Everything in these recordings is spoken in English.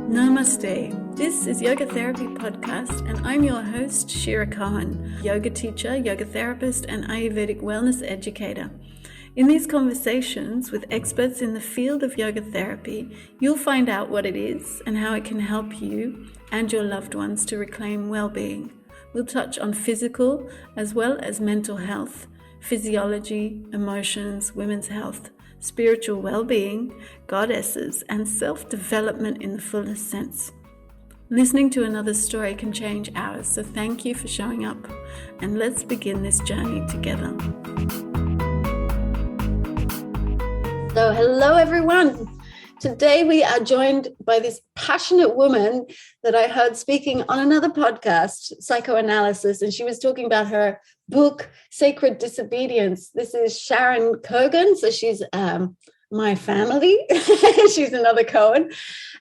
Namaste. This is Yoga Therapy Podcast, and I'm your host, Shira, yoga teacher, yoga therapist, and Ayurvedic wellness educator. In these conversations with experts in the field of yoga therapy, you'll find out what it is and how it can help you and your loved ones to reclaim well-being. We'll touch on physical as well as mental health, physiology, emotions, women's health, spiritual well-being, goddesses, and self-development in the fullest sense. Listening to another story can change ours, so thank you for showing up, and let's begin this journey together. So hello everyone. Today we are joined by this passionate woman that I heard speaking on another podcast, Psychoanalysis, and she was talking about her book, Sacred Disobedience. This is Sharon Coggan, so she's my family. She's another Cohen,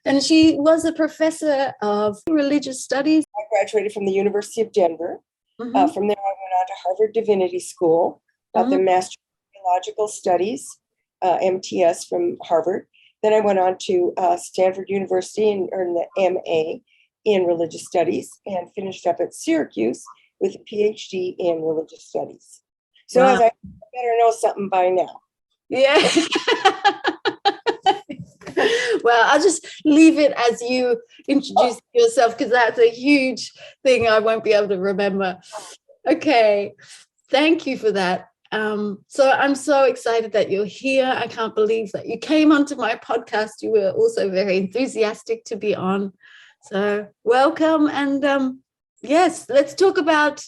and she was a professor of religious studies. I graduated from the University of Denver. From there, I went on to Harvard Divinity School, got the Master of Theological Studies, MTS from Harvard. Then I went on to Stanford University and earned the MA in Religious Studies and finished up at Syracuse with a PhD in Religious Studies. So as I better know something by now. Yeah. Well, I'll just leave it as you introduce yourself, because that's a huge thing I won't be able to remember. Okay. Thank you for that. So I'm so excited that you're here. I can't believe that you came onto my podcast. You were also very enthusiastic to be on. So welcome. And yes, let's talk about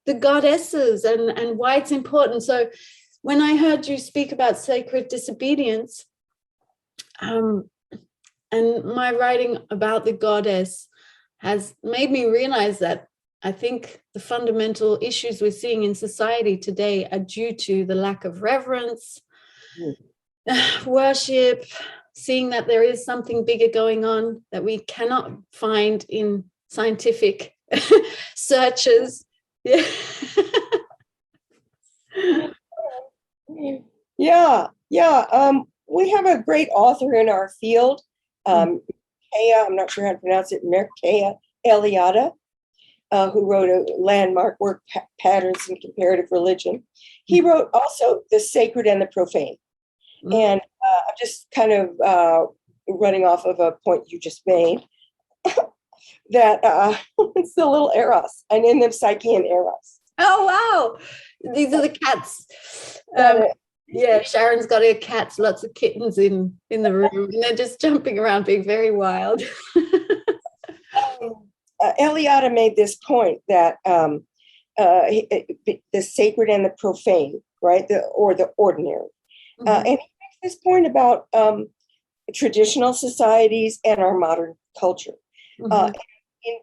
the goddesses and why it's important. So when I heard you speak about sacred disobedience, and my writing about the goddess has made me realize that I think the fundamental issues we're seeing in society today are due to the lack of reverence, worship, seeing that there is something bigger going on that we cannot find in scientific searches. Yeah. We have a great author in our field, Mircea, I'm not sure how to pronounce it, Mircea Eliade, who wrote a landmark work, Patterns in Comparative Religion. He wrote also The Sacred and the Profane. And I'm just kind of running off of a point you just made, that it's the little eros. I named them Psyche and Eros. Oh, wow. These are the cats. Yeah, Sharon's got her cats, lots of kittens in the room, and they're just jumping around, being very wild. Eliade made this point that the sacred and the profane, right, or the ordinary. And he makes this point about traditional societies and our modern culture.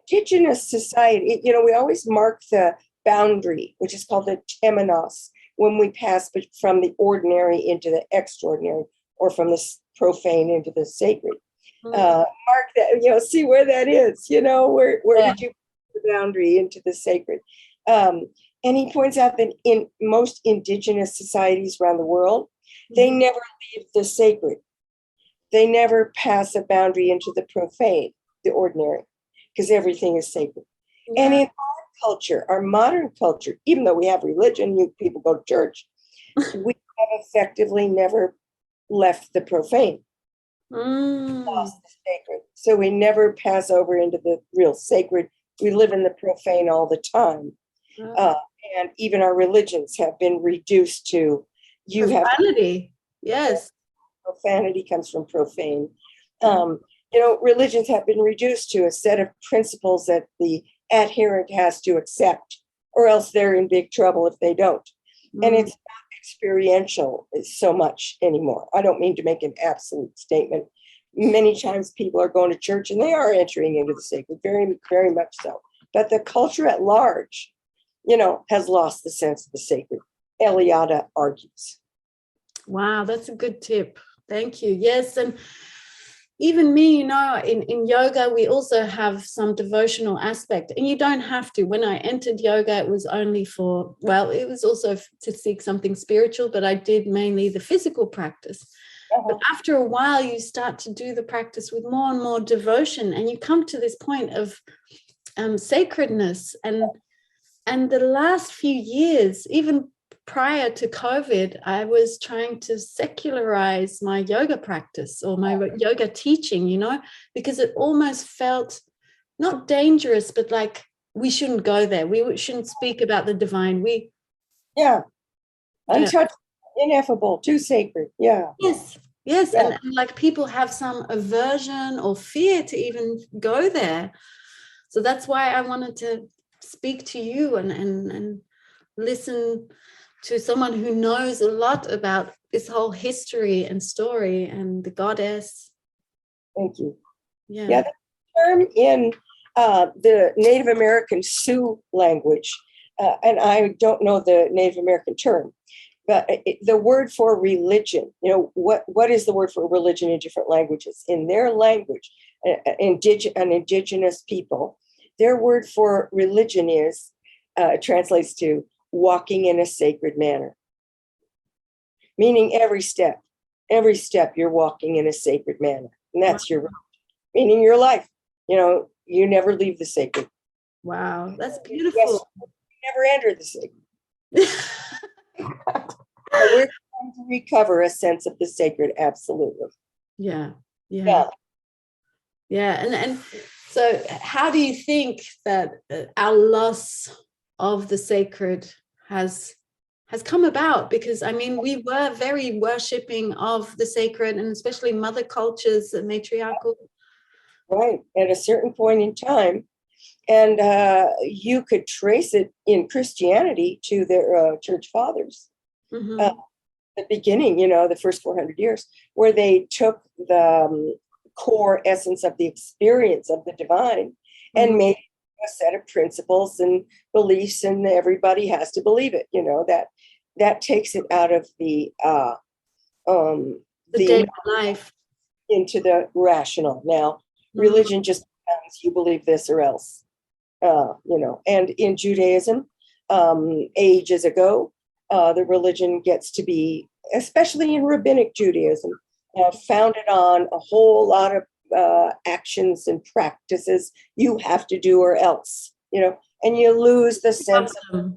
Indigenous society, we always mark the boundary, which is called the temenos, when we pass from the ordinary into the extraordinary, or from the profane into the sacred. Mark that, see where that is, where did you put the boundary into the sacred? And he points out that in most indigenous societies around the world, they never leave the sacred. They never pass a boundary into the profane, the ordinary, because everything is sacred. Yeah. And in our culture, our modern culture, even though we have religion, people go to church, we have effectively never left the profane. Lost the sacred. So we never pass over into the real sacred. We live in the profane all the time. And even our religions have been reduced to profanity. Yes. Profanity comes from profane. Religions have been reduced to a set of principles that the adherent has to accept, or else they're in big trouble if they don't. And it's not experiential so much anymore. I don't mean to make an absolute statement. Many times people are going to church and they are entering into the sacred, very, very much so. But the culture at large, has lost the sense of the sacred. Eliade argues. Wow, that's a good tip. Thank you. Yes, and even me, in yoga, we also have some devotional aspect, and you don't have to. When I entered yoga, it was only for, well, it was also to seek something spiritual, but I did mainly the physical practice. But after a while, you start to do the practice with more and more devotion, and you come to this point of sacredness. And the last few years, even prior to COVID, I was trying to secularize my yoga practice or my yoga teaching, because it almost felt not dangerous, but like we shouldn't go there. We shouldn't speak about the divine. Untouched, ineffable, too sacred. Yes. And like people have some aversion or fear to even go there. So that's why I wanted to speak to you and listen to someone who knows a lot about this whole history and story and the goddess. Thank you. Yeah. The term in the Native American Sioux language, and I don't know the Native American term, but the word for religion, what is the word for religion in different languages? In their language, an indigenous people, their word for religion is, translates to walking in a sacred manner, meaning every step you're walking in a sacred manner, and that's your, meaning your life. You never leave the sacred. Wow, that's beautiful. Yes, you never enter the sacred. But we're trying to recover a sense of the sacred, absolutely. Yeah. And so how do you think that our loss of the sacred has come about? Because I mean, we were very worshipping of the sacred, and especially mother cultures, matriarchal. Right, at a certain point in time, and you could trace it in Christianity to their church fathers. The beginning, the first 400 years, where they took the core essence of the experience of the divine and made a set of principles and beliefs, and everybody has to believe it. That takes it out of the daily life into the rational. Now, religion just becomes you believe this or else. And in Judaism, ages ago, the religion gets to be, especially in rabbinic Judaism, founded on a whole lot of actions and practices you have to do or else, and you lose the sense of.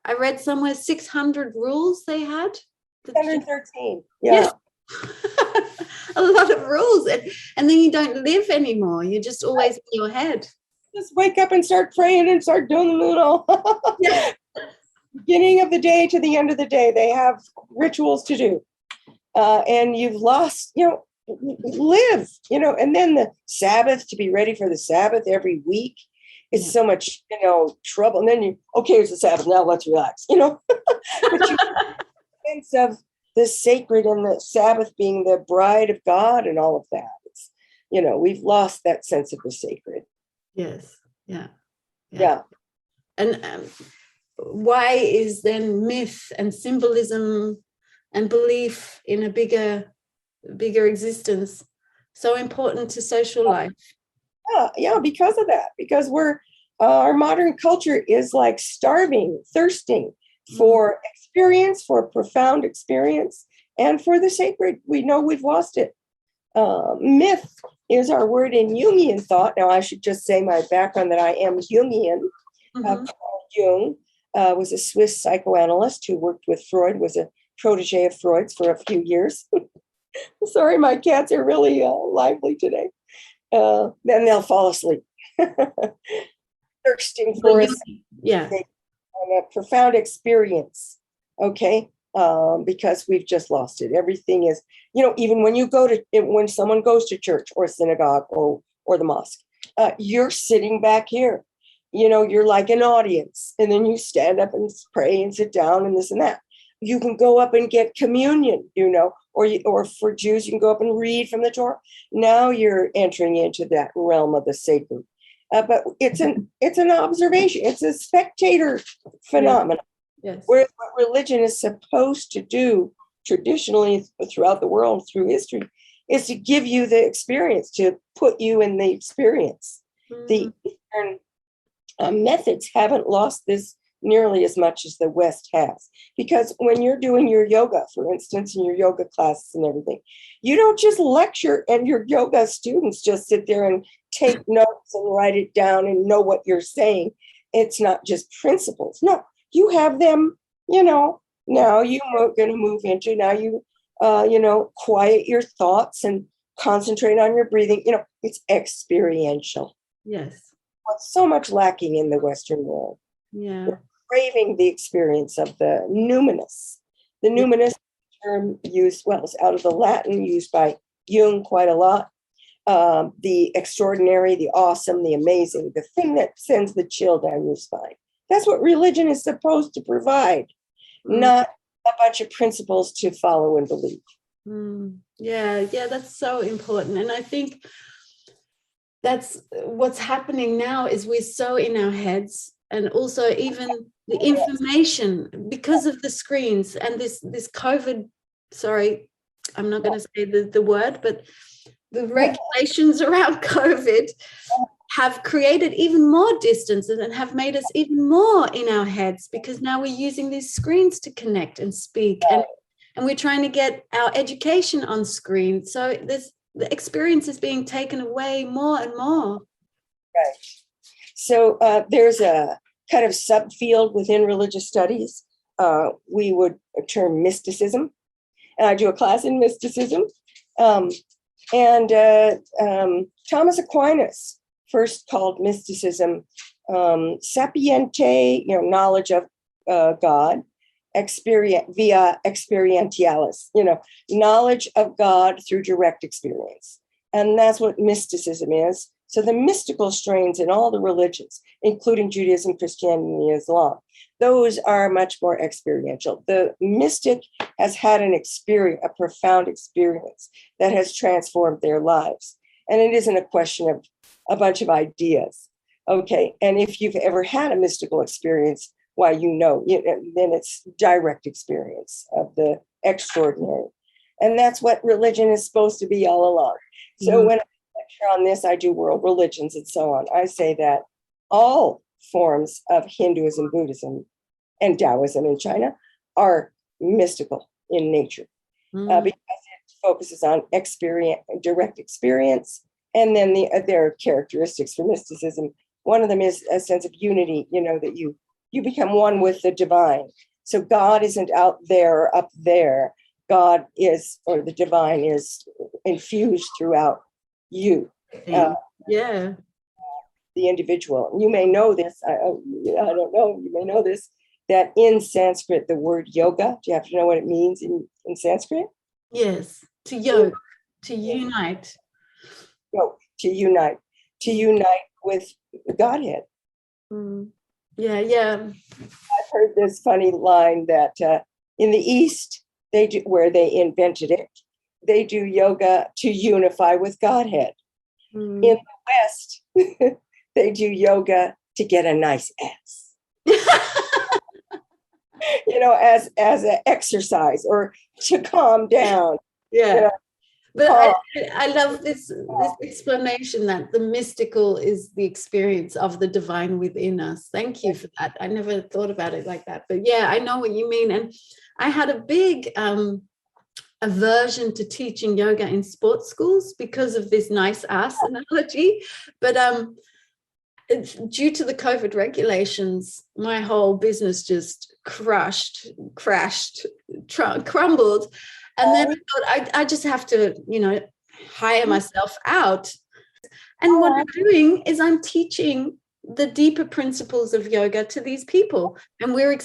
I read somewhere 600 rules they had. 113. Yes. A lot of rules, and then you don't live anymore. You're just always in your head. Just wake up and start praying and start doing it all. Beginning of the day to the end of the day, they have rituals to do, and you've lost, live, and then the Sabbath, to be ready for the Sabbath every week is so much, trouble. And then it's the Sabbath, now let's relax, but you sense of the sacred and the Sabbath being the bride of God and all of that. It's, we've lost that sense of the sacred. Yes. Yeah. And why is then myth and symbolism and belief in a bigger existence so important to social life? Because of that. Because our modern culture is like starving, thirsting for experience, for profound experience, and for the sacred. We know we've lost it. Myth is our word in Jungian thought. Now, I should just say my background that I am Jungian. Carl Jung was a Swiss psychoanalyst who worked with Freud, was a protege of Freud's for a few years. Sorry, my cats are really lively today. Then they'll fall asleep. Thirsting for a profound experience. Okay. Because we've just lost it. Everything is, even when someone goes to church or synagogue or the mosque, you're sitting back here, you're like an audience, and then you stand up and pray and sit down and this and that. You can go up and get communion, or for Jews, you can go up and read from the Torah. Now you're entering into that realm of the sacred. But it's an observation. It's a spectator phenomenon. Yes. Where what religion is supposed to do traditionally throughout the world through history is to give you the experience, to put you in the experience. The Eastern methods haven't lost this nearly as much as the West has. Because when you're doing your yoga, for instance, in your yoga classes and everything, you don't just lecture and your yoga students just sit there and take notes and write it down and know what you're saying. It's not just principles. No, you have them, now you're going to move into, now you, quiet your thoughts and concentrate on your breathing. It's experiential. Yes. What's so much lacking in the Western world. Yeah. We're craving the experience of the numinous. The numinous term used, it's out of the Latin, used by Jung quite a lot. The extraordinary, the awesome, the amazing, the thing that sends the chill down your spine. That's what religion is supposed to provide, not a bunch of principles to follow and believe. Yeah, that's so important. And I think that's what's happening now is we're so in our heads, and also even the information because of the screens and this COVID, sorry, I'm not going to say the word, but the regulations around COVID have created even more distances and have made us even more in our heads, because now we're using these screens to connect and speak, and we're trying to get our education on screen. So the experience is being taken away more and more. Right. So there's a kind of subfield within religious studies we would term mysticism. And I do a class in mysticism. And Thomas Aquinas first called mysticism sapiente, knowledge of God, via experientialis, knowledge of God through direct experience. And that's what mysticism is. So the mystical strains in all the religions, including Judaism, Christianity, and Islam, those are much more experiential. The mystic has had an experience, a profound experience that has transformed their lives. And it isn't a question of a bunch of ideas. Okay, and if you've ever had a mystical experience, why, then it's direct experience of the extraordinary. And that's what religion is supposed to be all along. So when I lecture on this, I do world religions and so on. I say that all forms of Hinduism, Buddhism, and Taoism in China are mystical in nature because it focuses on direct experience. And then there are characteristics for mysticism. One of them is a sense of unity, that you become one with the divine. So God isn't out there or up there. God is, or the divine is infused throughout you. The individual. You may know this. I don't know. You may know this, that in Sanskrit, the word yoga, do you have to know what it means in Sanskrit? Yes. To yoke, to unite. No, to unite with the Godhead. Yeah. I've heard this funny line that in the East, where they invented it, they do yoga to unify with Godhead. In the West, they do yoga to get a nice ass. As an exercise or to calm down. Yeah. But I love this explanation that the mystical is the experience of the divine within us. Thank you for that. I never thought about it like that. But yeah, I know what you mean. And I had a big aversion to teaching yoga in sports schools because of this nice ass analogy. But due to the COVID regulations, my whole business just crashed, crumbled. And then I thought I just have to, hire myself out. And what I'm doing is I'm teaching the deeper principles of yoga to these people. And we're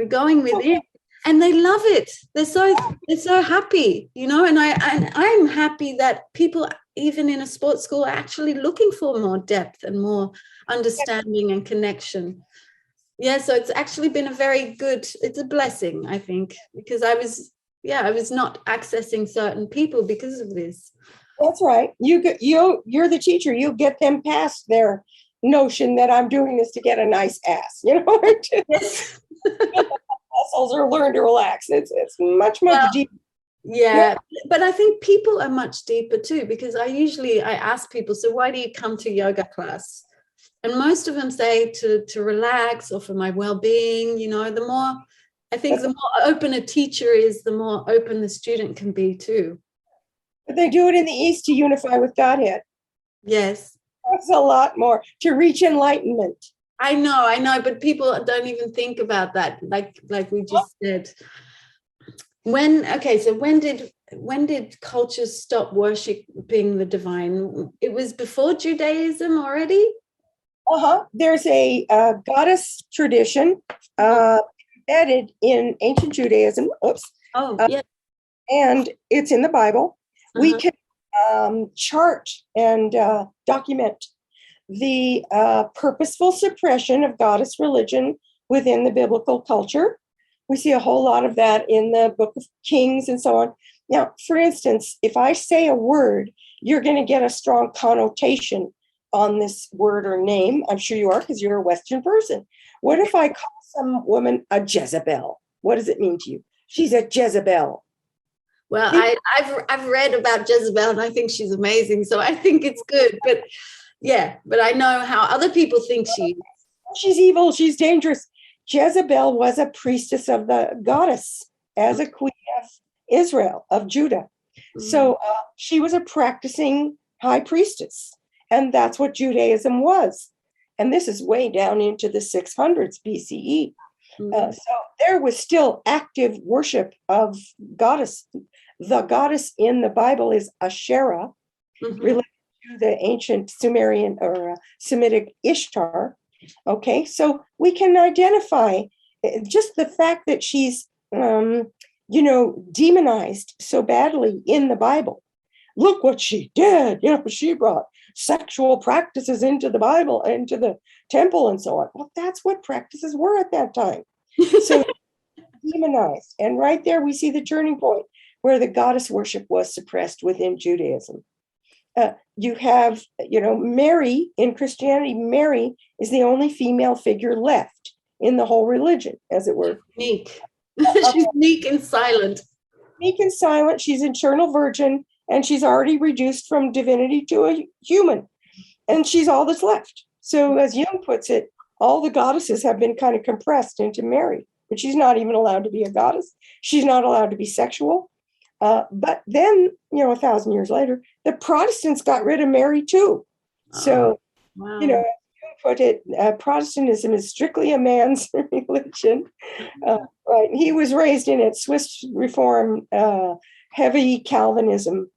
going within, and they love it. They're so happy, and I'm happy that people, even in a sports school, are actually looking for more depth and more understanding and connection. Yeah, so it's actually been it's a blessing, I think, because I was not accessing certain people because of this. That's right. You're the teacher. You get them past their notion that I'm doing this to get a nice ass. Yes. Muscles are learn to relax. It's much deeper. Yeah, but I think people are much deeper too, because I ask people, so why do you come to yoga class? And most of them say to relax or for my well-being. The more, I think the more open a teacher is, the more open the student can be too. But they do it in the East to unify with Godhead. Yes. That's a lot more, to reach enlightenment. I know, but people don't even think about that, like we just said. When did cultures stop worshiping the divine? It was before Judaism already? There's a goddess tradition embedded in ancient Judaism. Oops. Yeah. And it's in the Bible. We can chart and document the purposeful suppression of goddess religion within the biblical culture. We see a whole lot of that in the Book of Kings and so on. Now, for instance, if I say a word, you're going to get a strong connotation on this word or name. I'm sure you are, because you're a Western person. What if I call some woman a Jezebel? What does it mean to you? She's a Jezebel. Well, I've read about Jezebel and I think she's amazing. So I think it's good. But I know how other people think she's evil. She's dangerous. Jezebel was a priestess of the goddess as a queen of Israel, of Judah. So she was a practicing high priestess. And that's what Judaism was. And this is way down into the 600s BCE. So there was still active worship of goddess. The goddess in the Bible is Shira, related to the ancient Sumerian or Semitic Ishtar. Okay, so we can identify just the fact that she's, demonized so badly in the Bible. Look what she did. She brought sexual practices into the Bible, into the temple and so on. Well, that's what practices were at that time. So demonized. And right there, we see the turning point where the goddess worship was suppressed within Judaism. You have, Mary in Christianity. Mary is the only female figure left in the whole religion, as it were. Meek. She's meek and silent. Meek and silent. She's an eternal virgin, and she's already reduced from divinity to a human. And she's all that's left. So as Jung puts it, all the goddesses have been kind of compressed into Mary, but she's not even allowed to be a goddess. She's not allowed to be sexual. But then, 1,000 years later, the Protestants got rid of Mary too. So, you put it, Protestantism is strictly a man's religion. Right? He was raised in it, Swiss Reform, heavy Calvinism,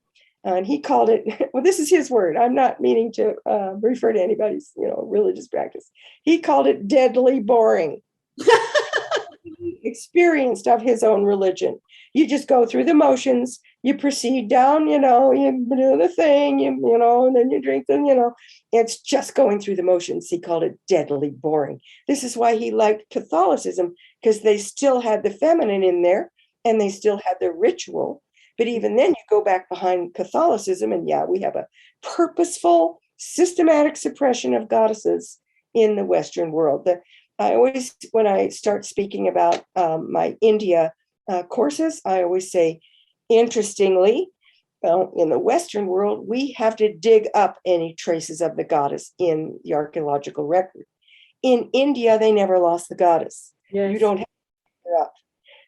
and he called it. Well, this is his word. I'm not meaning to refer to anybody's, religious practice. He called it deadly boring. Experienced of his own religion. You just go through the motions, you proceed down, you do the thing, and then you drink them, it's just going through the motions. He called it deadly boring. This is why he liked Catholicism, because they still had the feminine in there and they still had the ritual. But even then, you go back behind Catholicism, and we have a purposeful, systematic suppression of goddesses in the Western world. I always, when I start speaking about my India courses, I always say, interestingly, in the Western world, we have to dig up any traces of the goddess in the archaeological record. In India, they never lost the goddess. Yes. You don't have to dig her up.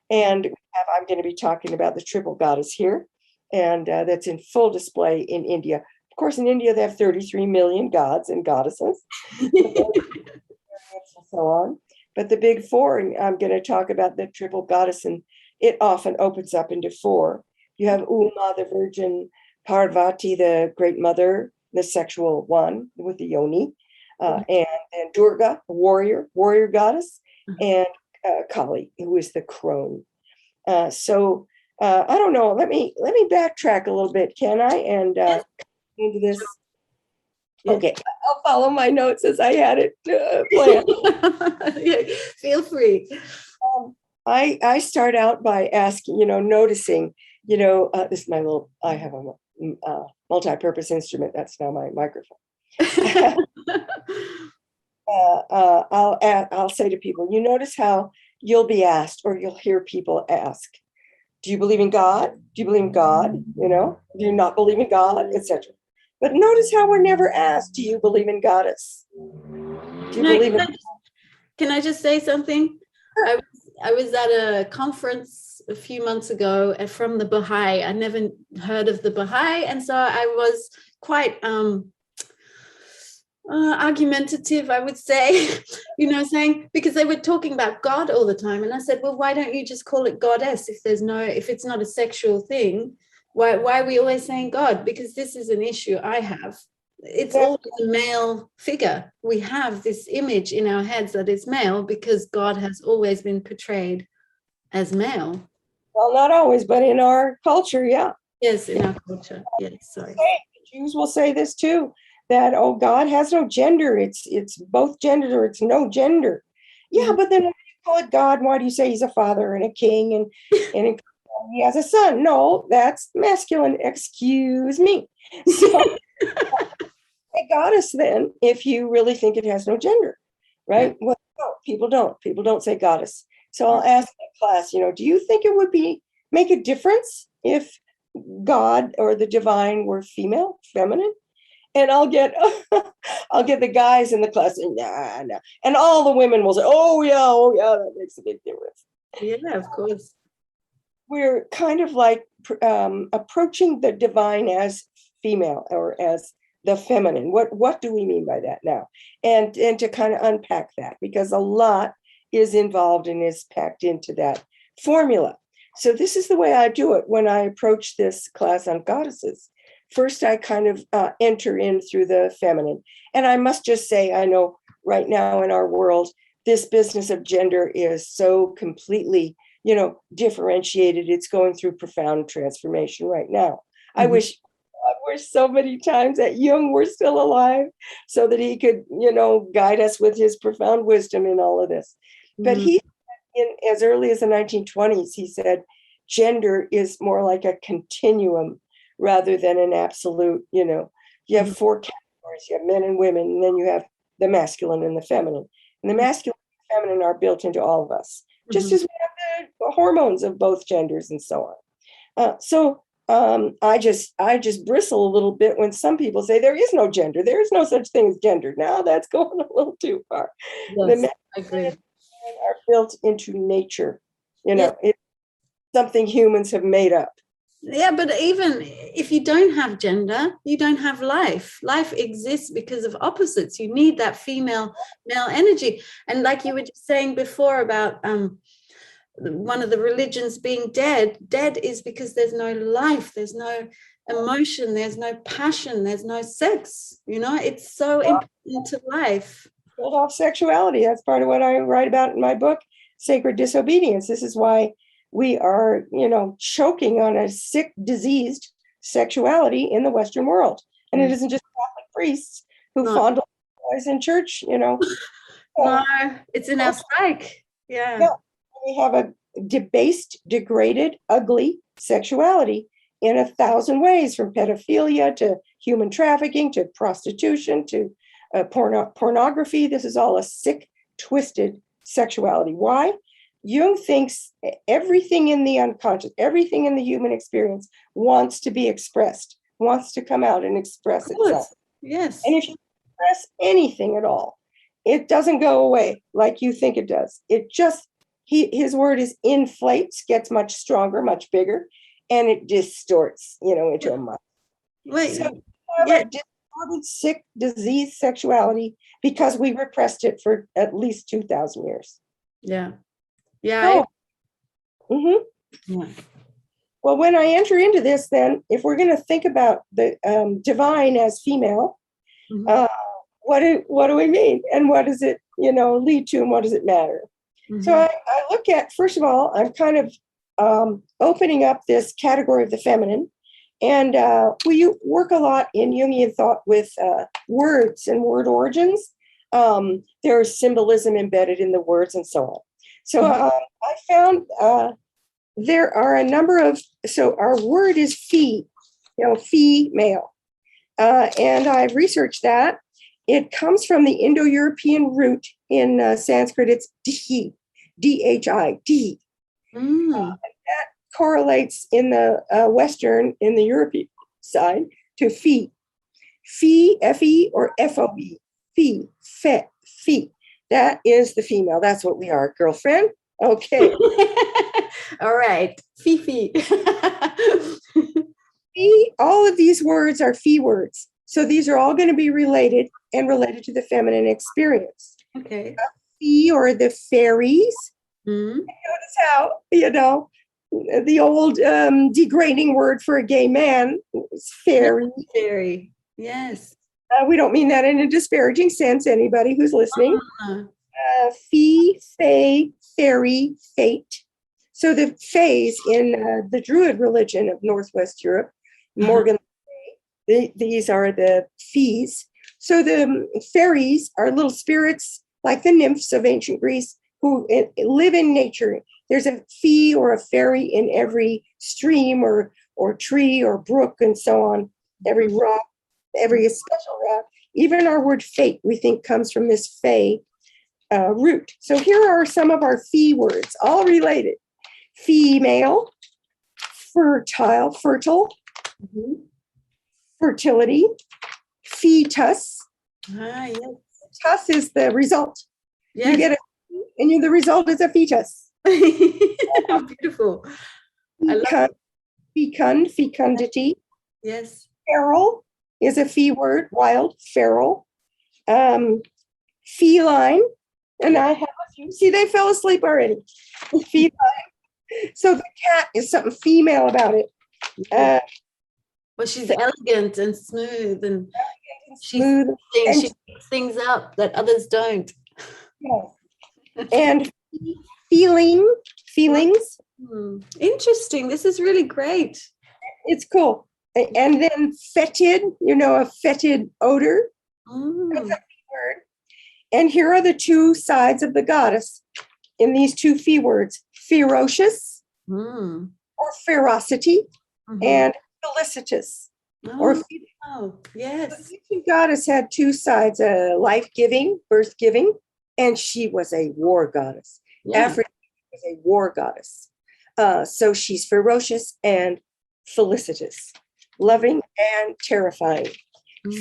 And I'm going to be talking about the triple goddess here, and that's in full display in India. Of course, in India, they have 33 million gods and goddesses. And so on. But the big four, and I'm going to talk about the triple goddess, and it often opens up into four. You have Uma, the virgin, Parvati, the great mother, the sexual one with the yoni, and Durga, the warrior goddess, and Kali, who is the crone. So I don't know. Let me backtrack a little bit, can I? And into this. Okay, I'll follow my notes as I had it planned. Feel free. I start out by asking, noticing, this is my little, I have a multi-purpose instrument. That's now my microphone. I'll say to people, you notice how you'll be asked, or you'll hear people ask, Do you believe in God? Do you believe in God? Do you not believe in God, etc.? But notice how we're never asked, do you believe in goddess? Do you believe in? Can I just say something? I was at a conference a few months ago from the Baha'i. I never heard of the Baha'i, and so I was quite argumentative, I would say, saying, because they were talking about God all the time, and I said, well, why don't you just call it goddess if it's not a sexual thing? Why are we always saying God? Because this is an issue I have. It's always a male figure. We have this image in our heads that it's male because God has always been portrayed as male. Well, not always, but in our culture, yeah. Yes, in our culture. Yes, sorry. Jews will say this too, that, oh, God has no gender. It's both genders or it's no gender. Yeah, but then when you call it God, why do you say he's a father and a king and he has a son? No, that's masculine. Excuse me. So say goddess then if you really think it has no gender, right? Well, no, people don't say goddess. So I'll ask the class, do you think it would make a difference if God or the divine were female, feminine? And I'll get the guys in the class saying, nah. And all the women will say, oh yeah, that makes a big difference. Yeah, of course. We're kind of like approaching the divine as female or as the feminine. What do we mean by that now? And to kind of unpack that, because a lot is involved and is packed into that formula. So this is the way I do it when I approach this class on goddesses. First, I kind of enter in through the feminine. And I must just say, I know right now in our world, this business of gender is so completely, differentiated. It's going through profound transformation right now. Mm-hmm. I wish so many times that Jung were still alive so that he could, guide us with his profound wisdom in all of this. Mm-hmm. But he, as early as the 1920s, he said, gender is more like a continuum rather than an absolute, you have four categories. You have men and women, and then you have the masculine and the feminine. And the masculine and feminine are built into all of us, just as we have the hormones of both genders and so on. I just bristle a little bit when some people say there is no gender. There is no such thing as gender. Now that's going a little too far. Yes, I agree. Are built into nature. It's something humans have made up. Yeah, but even if you don't have gender, you don't have life. Life exists because of opposites. You need that male energy. And like you were just saying before about one of the religions being dead is because there's no life, there's no emotion, there's no passion, there's no sex. It's so important to life. Killed off sexuality. That's part of what I write about in my book, Sacred Disobedience. This is why we are, choking on a sick, diseased sexuality in the Western world. And it isn't just Catholic priests who fondle boys in church, No, it's in our psyche. Yeah. We have a debased, degraded, ugly sexuality in 1,000 ways, from pedophilia to human trafficking to prostitution to pornography. This is all a sick, twisted sexuality. Why? Jung thinks everything in the unconscious, everything in the human experience wants to be expressed, wants to come out and express itself. Yes. And if you express anything at all, it doesn't go away like you think it does. It just, his word is inflates, gets much stronger, much bigger, and it distorts, into a monster. Right. So we have a distorted, sick, diseased sexuality because we repressed it for at least 2,000 years. Yeah. Yeah. Yeah. Well, when I enter into this, then, if we're going to think about the divine as female, what do we mean? And what does it, lead to, and what does it matter? So I look at, first of all, I'm kind of opening up this category of the feminine. And we work a lot in Jungian thought with words and word origins. There's symbolism embedded in the words and so on. So I found there are a number of, so our word is fee, female. And I've researched that. It comes from the Indo-European root in Sanskrit. It's dhi, D-H-I, dhi. That correlates in the Western, in the European side, to fee. Fee, F-E or F-O-E. Fee, fe, fee. That is the female. That's what we are, girlfriend. Okay. All right. Fifi. Fee, all of these words are fee words. So these are all going to be related and related to the feminine experience. Okay. Fee or the fairies. Mm. Notice how, the old degrading word for a gay man is fairy. Fairy. Yes. We don't mean that in a disparaging sense, anybody who's listening. Fee, fae, fairy, fate. So the fays in the Druid religion of Northwest Europe, Morgan, these are the fees. So the fairies are little spirits like the nymphs of ancient Greece who live in nature. There's a fee or a fairy in every stream or tree or brook and so on, every rock, every special rock. Even our word fate, we think, comes from this fae root. So here are some of our fee words, all related. Female, fertile, fertile, fertility, fetus. Yes. Fetus is the result. Yes. You get and the result is a fetus. Beautiful. Fecund, fecundity. Yes. Feral is a fee word, wild, feral. Feline, and I have a few. See, they fell asleep already. Feline. So the cat is something female about it. Well, she's elegant and smooth, and she picks things up that others don't. Yes. And feelings. Interesting. This is really great. It's cool. And then fetid, a fetid odor. That's a fee word. And here are the two sides of the goddess in these two fee words: ferocious or ferocity, and felicitous or yes. So the ancient goddess had two sides: life-giving, birth-giving, and she was a war goddess. Yeah. Aphrodite was a war goddess. So she's ferocious and felicitous, loving and terrifying.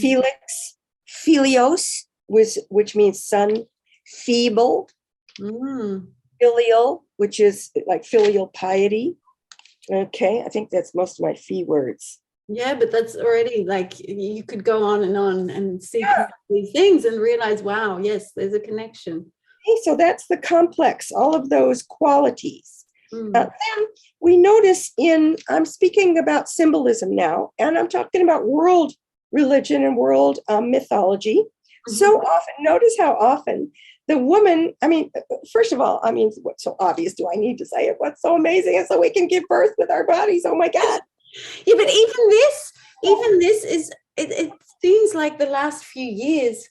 Felix, Philios, which means son, feeble, filial, which is like filial piety. Okay, I think that's most of my fee words. Yeah, but that's already like, you could go on and see these things and realize, wow, yes, there's a connection. Okay, so that's the complex, all of those qualities. Then we notice I'm speaking about symbolism now, and I'm talking about world religion and world mythology. So often, notice how often the woman, first of all, what's so obvious do I need to say it? What's so amazing is that we can give birth with our bodies. Oh my God. Yeah, but even this is, it seems like the last few years,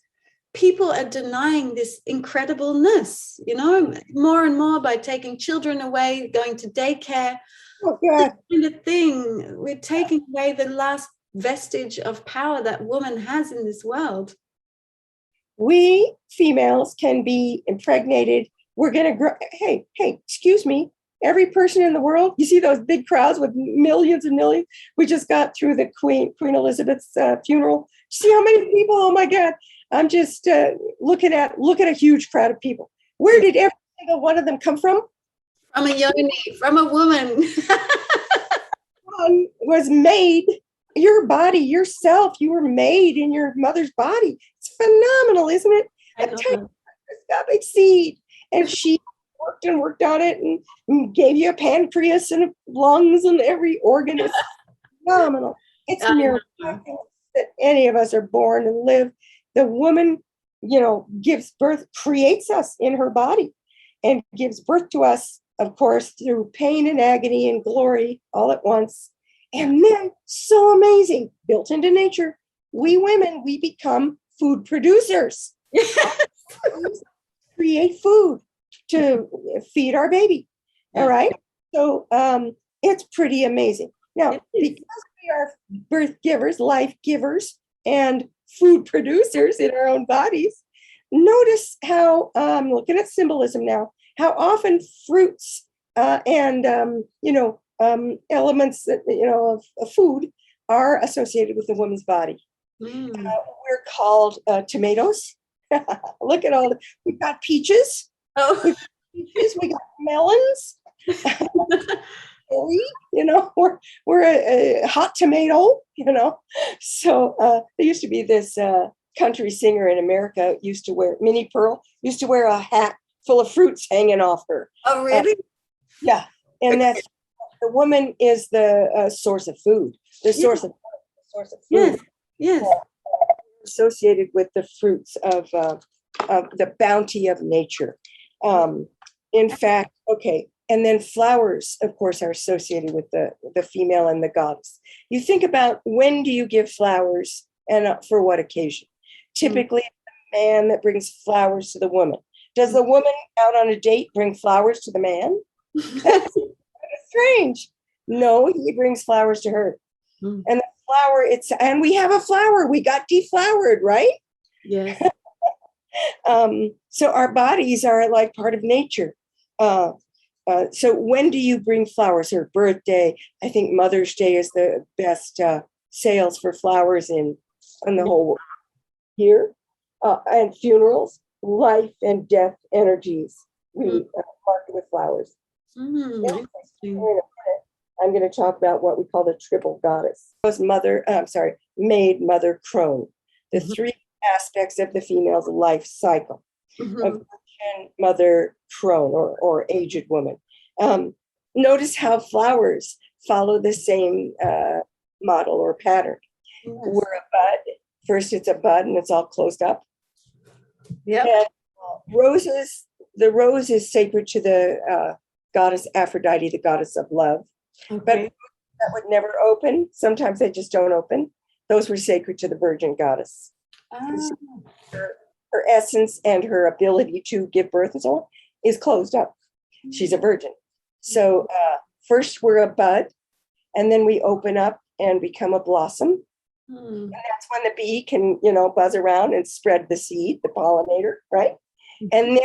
people are denying this incredibleness, more and more by taking children away, going to daycare. Oh, God. Kind of thing. We're taking away the last vestige of power that woman has in this world. We females can be impregnated. We're going to grow. Hey, excuse me. Every person in the world, you see those big crowds with millions and millions. We just got through the Queen Elizabeth's funeral. See how many people? Oh my God. I'm just looking at a huge crowd of people. Where did every single one of them come from? From a yoni, from a woman. One was made, your body, yourself, you were made in your mother's body. It's phenomenal, isn't it? A tiny microscopic seed. And she worked on it and gave you a pancreas and lungs and every organ. Is phenomenal. It's miraculous that any of us are born and live. The woman, gives birth, creates us in her body and gives birth to us, of course, through pain and agony and glory all at once. And then, so amazing, built into nature, we women, we become food producers. Create food to feed our baby. All right. So it's pretty amazing. Now, because we are birth givers, life givers, and food producers in our own bodies, notice how, looking at symbolism now, how often fruits and elements that, of food are associated with the woman's body. Mm. We're called tomatoes. Look at we've got peaches. Oh. We got melons. We're a hot tomato, So there used to be this country singer in America Minnie Pearl used to wear a hat full of fruits hanging off her. Oh, really? Yeah. And that's the woman is the source of food, the source of food. Yes. Yes. Associated with the fruits of the bounty of nature. In fact, okay. And then flowers, of course, are associated with the female and the goddess. You think about, when do you give flowers and for what occasion? Typically, the man that brings flowers to the woman. Does the woman out on a date bring flowers to the man? That's strange. No, he brings flowers to her. And the flower, and we have a flower. We got deflowered, right? Yes. So our bodies are like part of nature. So when do you bring flowers? Her birthday. I think Mother's Day is the best sales for flowers in the whole world. Here, and funerals, life and death energies. We mark it with flowers. Mm-hmm. I'm going to talk about what we call the triple goddess. Maid, mother, crone. The three aspects of the female's life cycle. Of virgin, mother, crone, or aged woman. Notice how flowers follow the same model or pattern. Yes. We're a bud. First, it's a bud and it's all closed up. Yeah. Roses. The rose is sacred to the goddess Aphrodite, the goddess of love. Okay. But that would never open. Sometimes they just don't open. Those were sacred to the virgin goddess. Her essence and her ability to give birth and so on is closed up. She's a virgin. So first we're a bud, and then we open up and become a blossom. And that's when the bee can, buzz around and spread the seed, the pollinator, right? And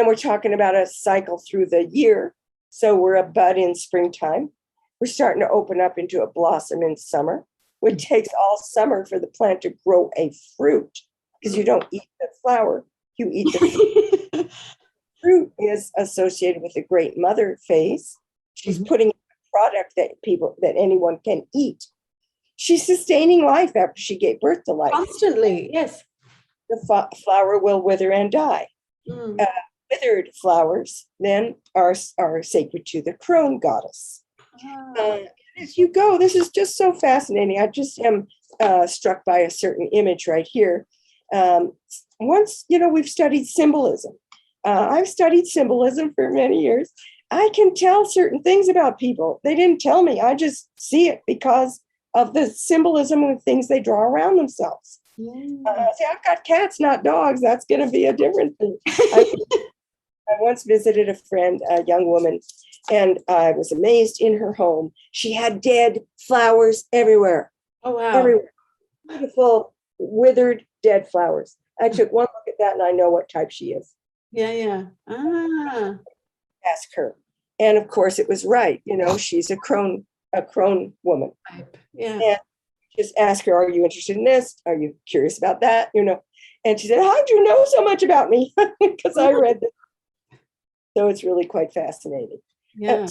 we're talking about a cycle through the year. So we're a bud in springtime. We're starting to open up into a blossom in summer. It takes all summer for the plant to grow a fruit, because you don't eat the flower, you eat the fruit. Fruit is associated with the great mother phase. She's putting a product that anyone can eat. She's sustaining life after she gave birth to life. Constantly, yes. The flower will wither and die. Withered flowers then are sacred to the crone goddess. As you go, this is just so fascinating. I just am struck by a certain image right here. Once, we've studied symbolism. I've studied symbolism for many years. I can tell certain things about people. They didn't tell me. I just see it because of the symbolism of things they draw around themselves. See, I've got cats, not dogs. That's going to be a different thing. I once visited a friend, a young woman, and I was amazed in her home. She had dead flowers everywhere. Oh, wow. Everywhere. Beautiful, withered, dead flowers. I took one look at that and I know what type she is. Yeah. Ask her. And of course it was right. She's a crone woman. Yeah. And just ask her, are you interested in this? Are you curious about that? And she said, how'd you know so much about me? Because I read this. So it's really quite fascinating. Yeah.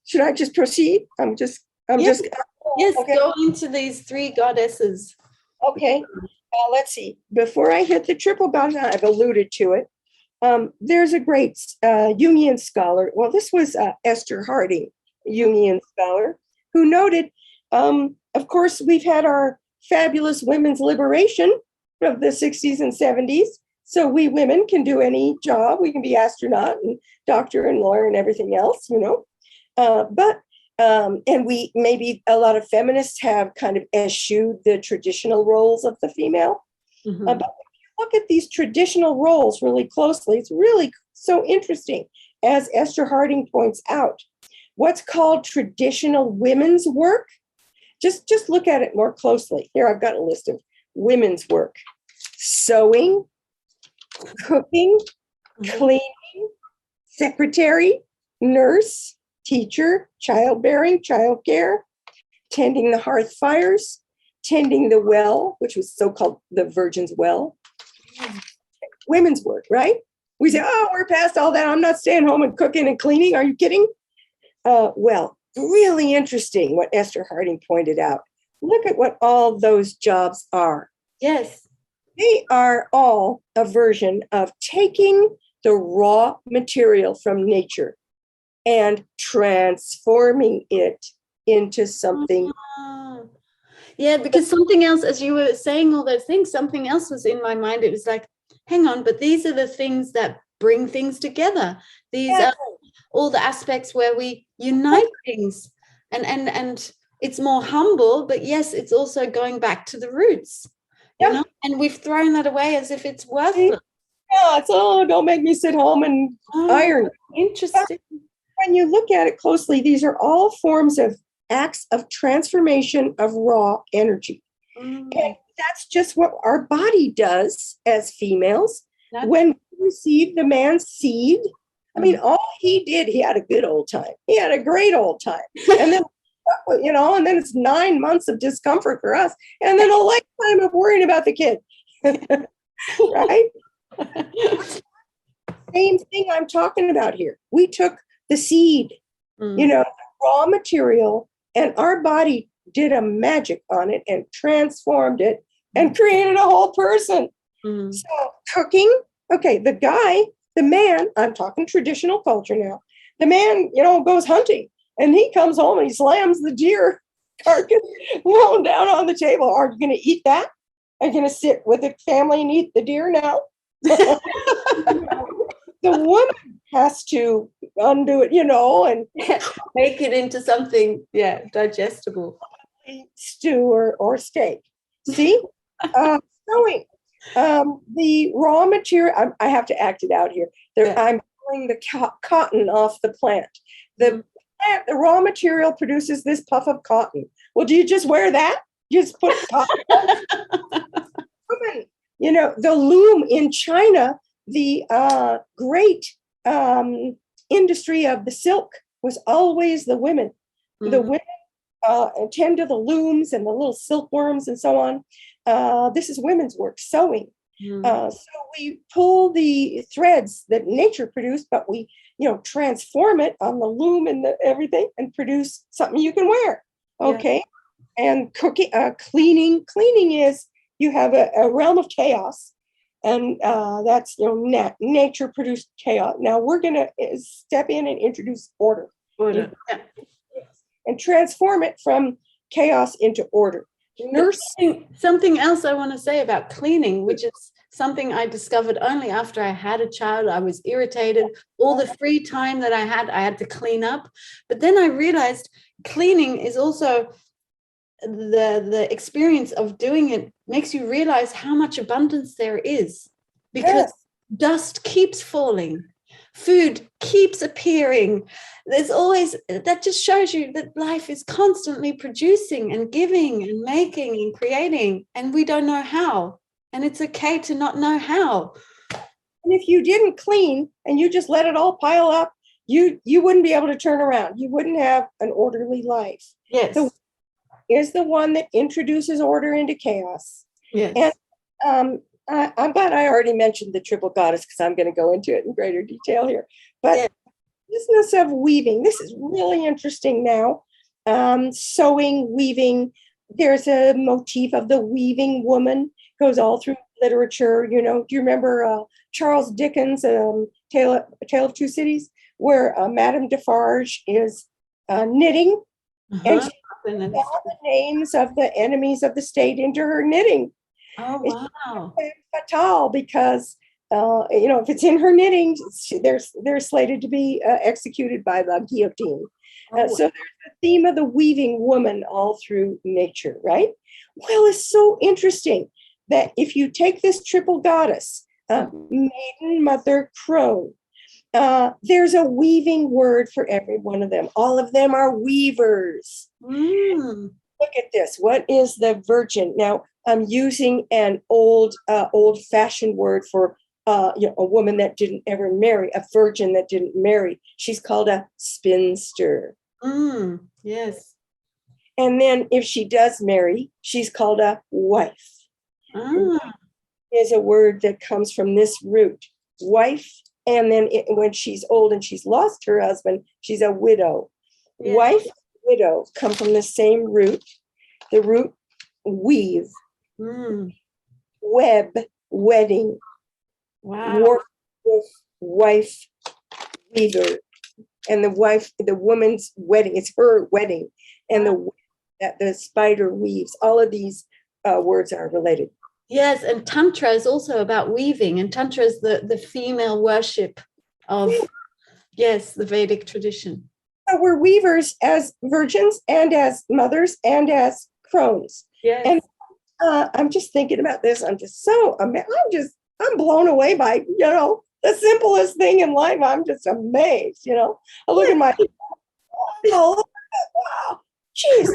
Should I just proceed? Yes, okay. Go into these three goddesses. Okay. Let's see. Before I hit the triple goddess, I've alluded to it. There's a great Jungian scholar. Well, this was Esther Harding, Jungian scholar, who noted, of course, we've had our fabulous women's liberation of the 60s and 70s. So we women can do any job. We can be astronaut and doctor and lawyer and everything else, and we maybe a lot of feminists have kind of eschewed the traditional roles of the female. But if you look at these traditional roles really closely, it's really so interesting. As Esther Harding points out, what's called traditional women's work, just look at it more closely. Here, I've got a list of women's work: sewing, cooking, cleaning, secretary, nurse, teacher, childbearing, childcare, tending the hearth fires, tending the well, which was so-called the Virgin's Well. Women's work, right? We say, oh, we're past all that. I'm not staying home and cooking and cleaning. Are you kidding? Well, really interesting what Esther Harding pointed out. Look at what all those jobs are. Yes. They are all a version of taking the raw material from nature and transforming it into something. Yeah, because something else, as you were saying all those things, something else was in my mind. It was like, hang on, but these are the things that bring things together. These are all the aspects where we unite things. And it's more humble, but yes, it's also going back to the roots. You know? And we've thrown that away as if it's worthless. Yeah, it's, don't make me sit home and iron. Interesting. But when you look at it closely, these are all forms of acts of transformation of raw energy. And that's just what our body does as females. When we receive the man's seed, I mean, all he did, he had a good old time. He had a great old time. And then, and then it's 9 months of discomfort for us. And then a lifetime of worrying about the kid. Right? Same thing I'm talking about here. We took the seed, raw material, and our body did a magic on it and transformed it and created a whole person. So cooking, the man, I'm talking traditional culture now. The man, goes hunting and he comes home and he slams the deer carcass down on the table. Are you going to eat that? Are you going to sit with the family and eat the deer now? The woman has to undo it, and make it into something, digestible. Stew or steak. See? Sewing. The raw material, I have to act it out here. I'm pulling the cotton off the plant. The raw material produces this puff of cotton. Well, do you just wear that? You just put cotton on? The loom in China, the great industry of the silk was always the women. The women tend to the looms and the little silkworms and so on. This is women's work, sewing. So we pull the threads that nature produced, but we, transform it on the loom and everything and produce something you can wear. Okay. And cooking, cleaning is, you have a realm of chaos, and that's, nature produced chaos. Now we're going to step in and introduce order. And transform it from chaos into order. Something else I want to say about cleaning, which is something I discovered only after I had a child. I was irritated. All the free time that I had to clean up. But then I realized cleaning is also the experience of doing it makes you realize how much abundance there is, because dust keeps falling. Food keeps appearing. There's always, that just shows you that life is constantly producing and giving and making and creating, and we don't know how. And it's okay to not know how. And if you didn't clean and you just let it all pile up, you wouldn't be able to turn around. You wouldn't have an orderly life. Yes. So is the one that introduces order into chaos. Yes. And I'm glad I already mentioned the triple goddess, because I'm going to go into it in greater detail here. But business of weaving, this is really interesting now. Sewing, weaving, there's a motif of the weaving woman, goes all through literature. Do you remember Charles Dickens' Tale of Two Cities, where Madame Defarge is knitting, and she put all the names of the enemies of the state into her knitting. Oh, wow. It's fatal, because if it's in her knitting, they're slated to be executed by the guillotine. So there's the theme of the weaving woman all through nature, right? Well, it's so interesting that if you take this triple goddess, maiden, mother, crone, there's a weaving word for every one of them. All of them are weavers. Look at this. What is the virgin? Now, I'm using an old-fashioned word for a woman that didn't ever marry, a virgin that didn't marry. She's called a spinster. Yes. And then if she does marry, she's called a wife. Is a word that comes from this root, wife. And then when she's old and she's lost her husband, she's a widow. Yeah. Wife, widow come from the same root. The root weave, web, wedding. Wow. Wife, weaver. And the woman's wedding, it's her wedding. And the spider weaves. All of these words are related. Yes, and Tantra is also about weaving, and Tantra is the female worship of, yes, the Vedic tradition. So we're weavers as virgins and as mothers and as crones. Yes. And I'm just thinking about this. I'm blown away by, the simplest thing in life. I'm just amazed, I look at my, wow, jeez,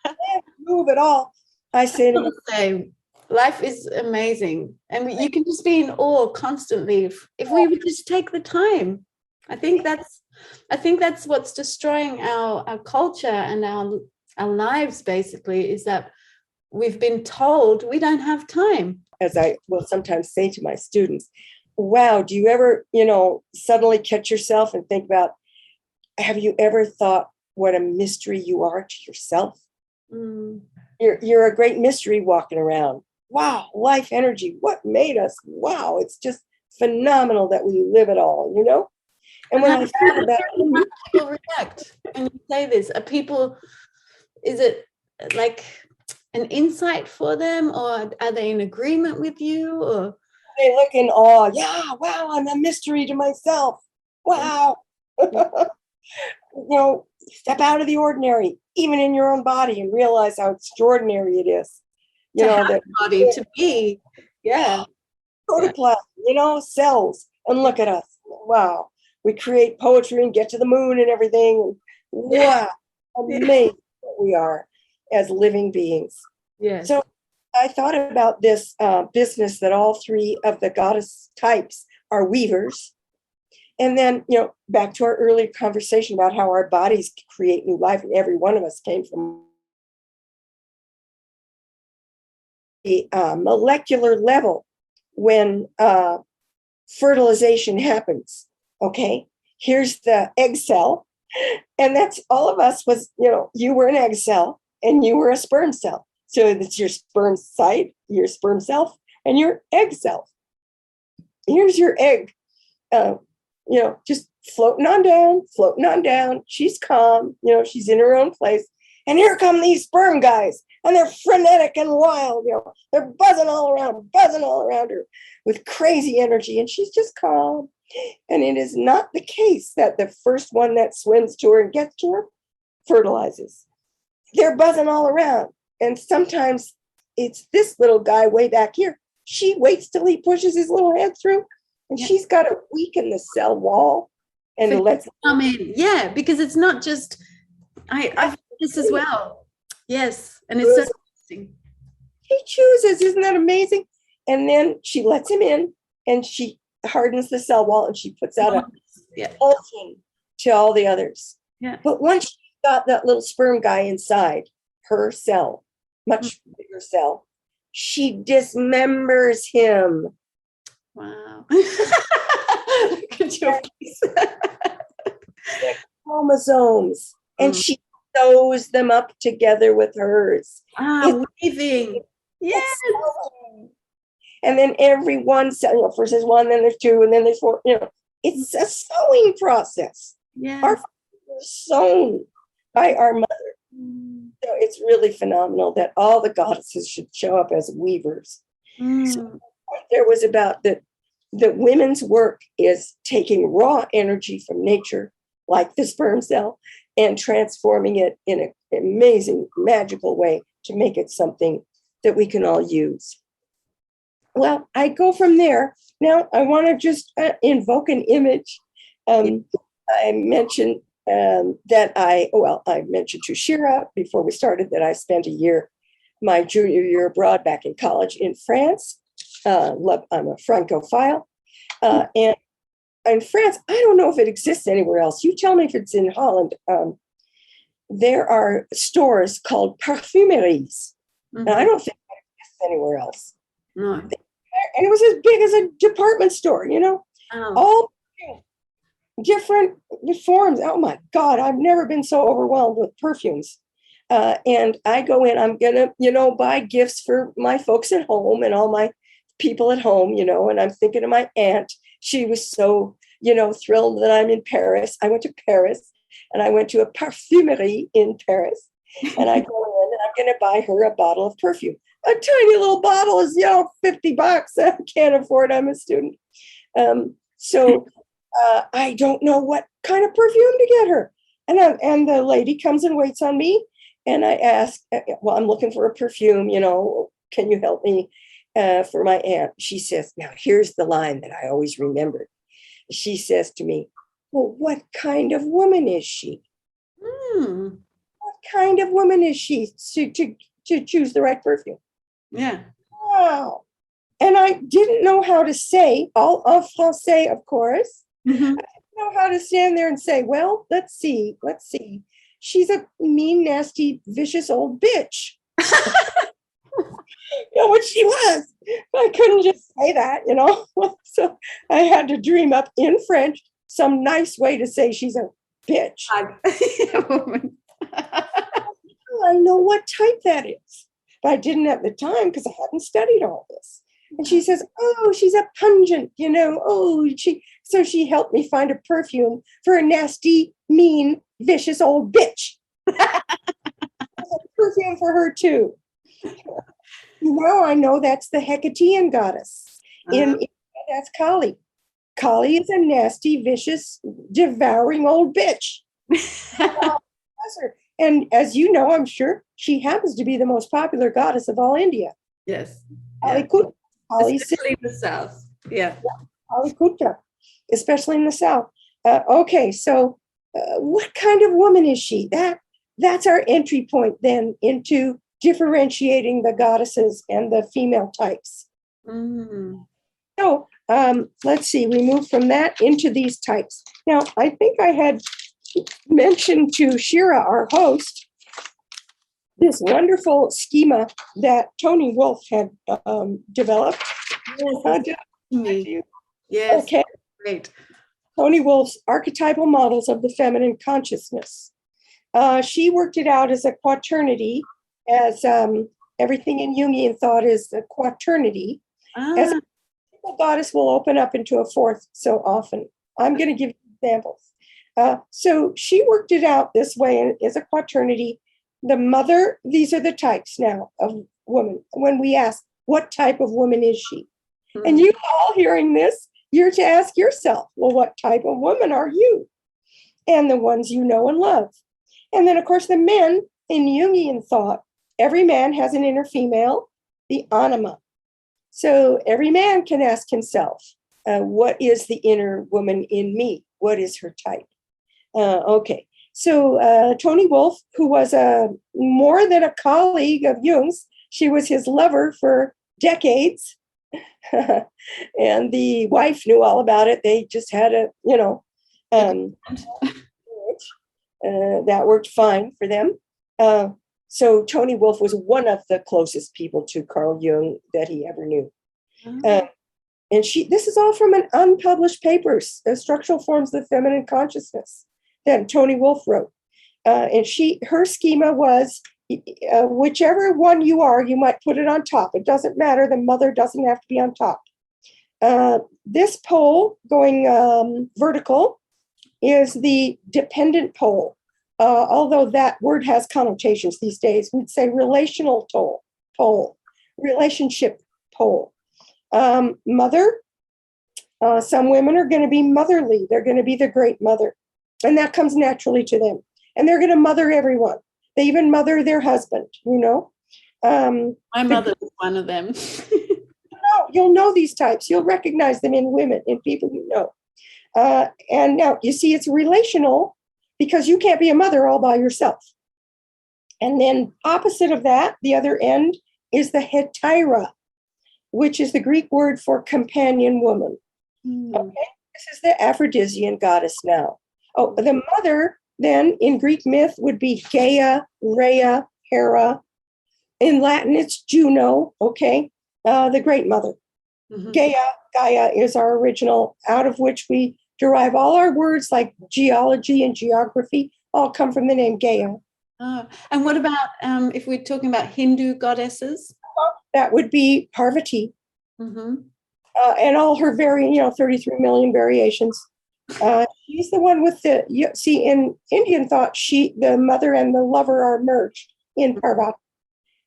I can't move at all. I say to myself, life is amazing, and you can just be in awe constantly if we would just take the time. I think that's what's destroying our culture and our lives, basically, is that we've been told we don't have time. As I will sometimes say to my students, wow, do you ever, suddenly catch yourself and think about, have you ever thought what a mystery you are to yourself? You're a great mystery walking around. Wow, life energy, what made us? Wow, it's just phenomenal that we live it all, And when I think about it, people react when you say this. Is it like an insight for them, or are they in agreement with you, or they look in awe? Yeah, wow, I'm a mystery to myself. Wow. Step out of the ordinary, even in your own body, and realize how extraordinary it is. Body to be, protoplasm, cells, and look at us. Wow, we create poetry and get to the moon and everything. Wow, amazing what we are as living beings. Yes. So I thought about this business that all three of the goddess types are weavers. And then, back to our earlier conversation about how our bodies create new life, and every one of us came from the molecular level when fertilization happens. Okay, here's the egg cell, and that's all of us was, you were an egg cell and you were a sperm cell. So it's your sperm site, your sperm self, and your egg self. Here's your egg, just floating on down. She's calm, she's in her own place. And here come these sperm guys, and they're frenetic and wild, they're buzzing all around her with crazy energy, and she's just calm. And it is not the case that the first one that swims to her and gets to her fertilizes. They're buzzing all around. And sometimes it's this little guy way back here. She waits till he pushes his little head through, and she's got to weaken the cell wall and lets it come in. Yeah, because it's not just, I've heard this as well. Yes, and it's so interesting. He chooses, isn't that amazing? And then she lets him in, and she hardens the cell wall, and she puts out a pulsing to all the others. Yeah. But once she got that little sperm guy inside her cell, much bigger cell, she dismembers him. Wow. Look at your face. The chromosomes, and she sews them up together with hers. Weaving. Yes. And then every one cell, first there's one, then there's two, and then there's four. It's a sewing process. Yeah. Our were sewn by our mother. So it's really phenomenal that all the goddesses should show up as weavers. So there was about the women's work is taking raw energy from nature, like the sperm cell, and transforming it in an amazing, magical way to make it something that we can all use. Well, I go from there. Now, I want to just invoke an image. I mentioned that I mentioned to Shira before we started that I spent my junior year abroad back in college in France. I'm a Francophile. And in France, I don't know if it exists anywhere else. You tell me if it's in Holland. There are stores called parfumeries. Mm-hmm. And I don't think that exists anywhere else. No. And it was as big as a department store, all different forms. Oh my God, I've never been so overwhelmed with perfumes. And I go in, I'm going to, buy gifts for my folks at home and all my people at home, and I'm thinking of my aunt. She was so, thrilled that I'm in Paris. I went to Paris and I went to a parfumerie in Paris, and I go in and I'm going to buy her a bottle of perfume. A tiny little bottle is, $50. I can't afford. I'm a student. So I don't know what kind of perfume to get her. And the lady comes and waits on me. And I ask, well, I'm looking for a perfume, can you help me for my aunt? She says, now here's the line that I always remembered. She says to me, well, what kind of woman is she? What kind of woman is she to choose the right perfume? Yeah. Wow. And I didn't know how to say, all en français, of course. Mm-hmm. I didn't know how to stand there and say, well, let's see. She's a mean, nasty, vicious old bitch. What she was. I couldn't just say that, So I had to dream up in French some nice way to say she's a bitch. I know what type that is. But I didn't at the time because I hadn't studied all this. And she says, oh, she's a pungent, so she helped me find a perfume for a nasty, mean, vicious old bitch. Perfume for her too. Now I know that's the Hecatean goddess. That's Kali. Kali is a nasty, vicious, devouring old bitch. And as you know, I'm sure she happens to be the most popular goddess of all India. Yes. Especially in the south. Yeah. Kali Kutra, especially in the south. Okay, so what kind of woman is she? That's our entry point then into differentiating the goddesses and the female types. Mm. So let's see, we move from that into these types. Now, I think I had mentioned to Shira, our host, this wonderful schema that Tony Wolfe had developed. Yes. Okay. Great. Tony Wolfe's archetypal models of the feminine consciousness. She worked it out as a quaternity, as everything in Jungian thought is a quaternity. As a goddess will open up into a fourth so often. I'm going to give you examples. So she worked it out this way as a quaternity. The mother, these are the types now of woman. When we ask, what type of woman is she? Mm-hmm. And you all hearing this, you're to ask yourself, well, what type of woman are you? And the ones you know and love. And then, of course, the men in Jungian thought, every man has an inner female, the anima. So every man can ask himself, what is the inner woman in me? What is her type? Okay. So Tony Wolfe, who was more than a colleague of Jung's, she was his lover for decades. And the wife knew all about it. They just had that worked fine for them. So Tony Wolfe was one of the closest people to Carl Jung that he ever knew. And this is all from an unpublished papers, Structural Forms of the Feminine Consciousness, that Tony Wolfe wrote. And her schema was, whichever one you are, you might put it on top. It doesn't matter. The mother doesn't have to be on top. This pole going vertical is the dependent pole. Although that word has connotations these days, we'd say relational pole, relationship pole. Mother, some women are going to be motherly. They're going to be the great mother. And that comes naturally to them. And they're going to mother everyone. They even mother their husband, My mother was one of them. You'll know these types. You'll recognize them in women, in people you know. And now, you see, it's relational because you can't be a mother all by yourself. And then opposite of that, the other end is the hetaira, which is the Greek word for companion woman. Okay, this is the Aphrodisian goddess now. Oh, the mother then in Greek myth would be Gaia, Rhea, Hera. In Latin, it's Juno, okay, the great mother. Gaia is our original, out of which we derive all our words like geology and geography, all come from the name Gaia. And what about if we're talking about Hindu goddesses? That would be Parvati. And all her 33 million variations. She's the one with see, in Indian thought, the mother and the lover are merged in Parvati.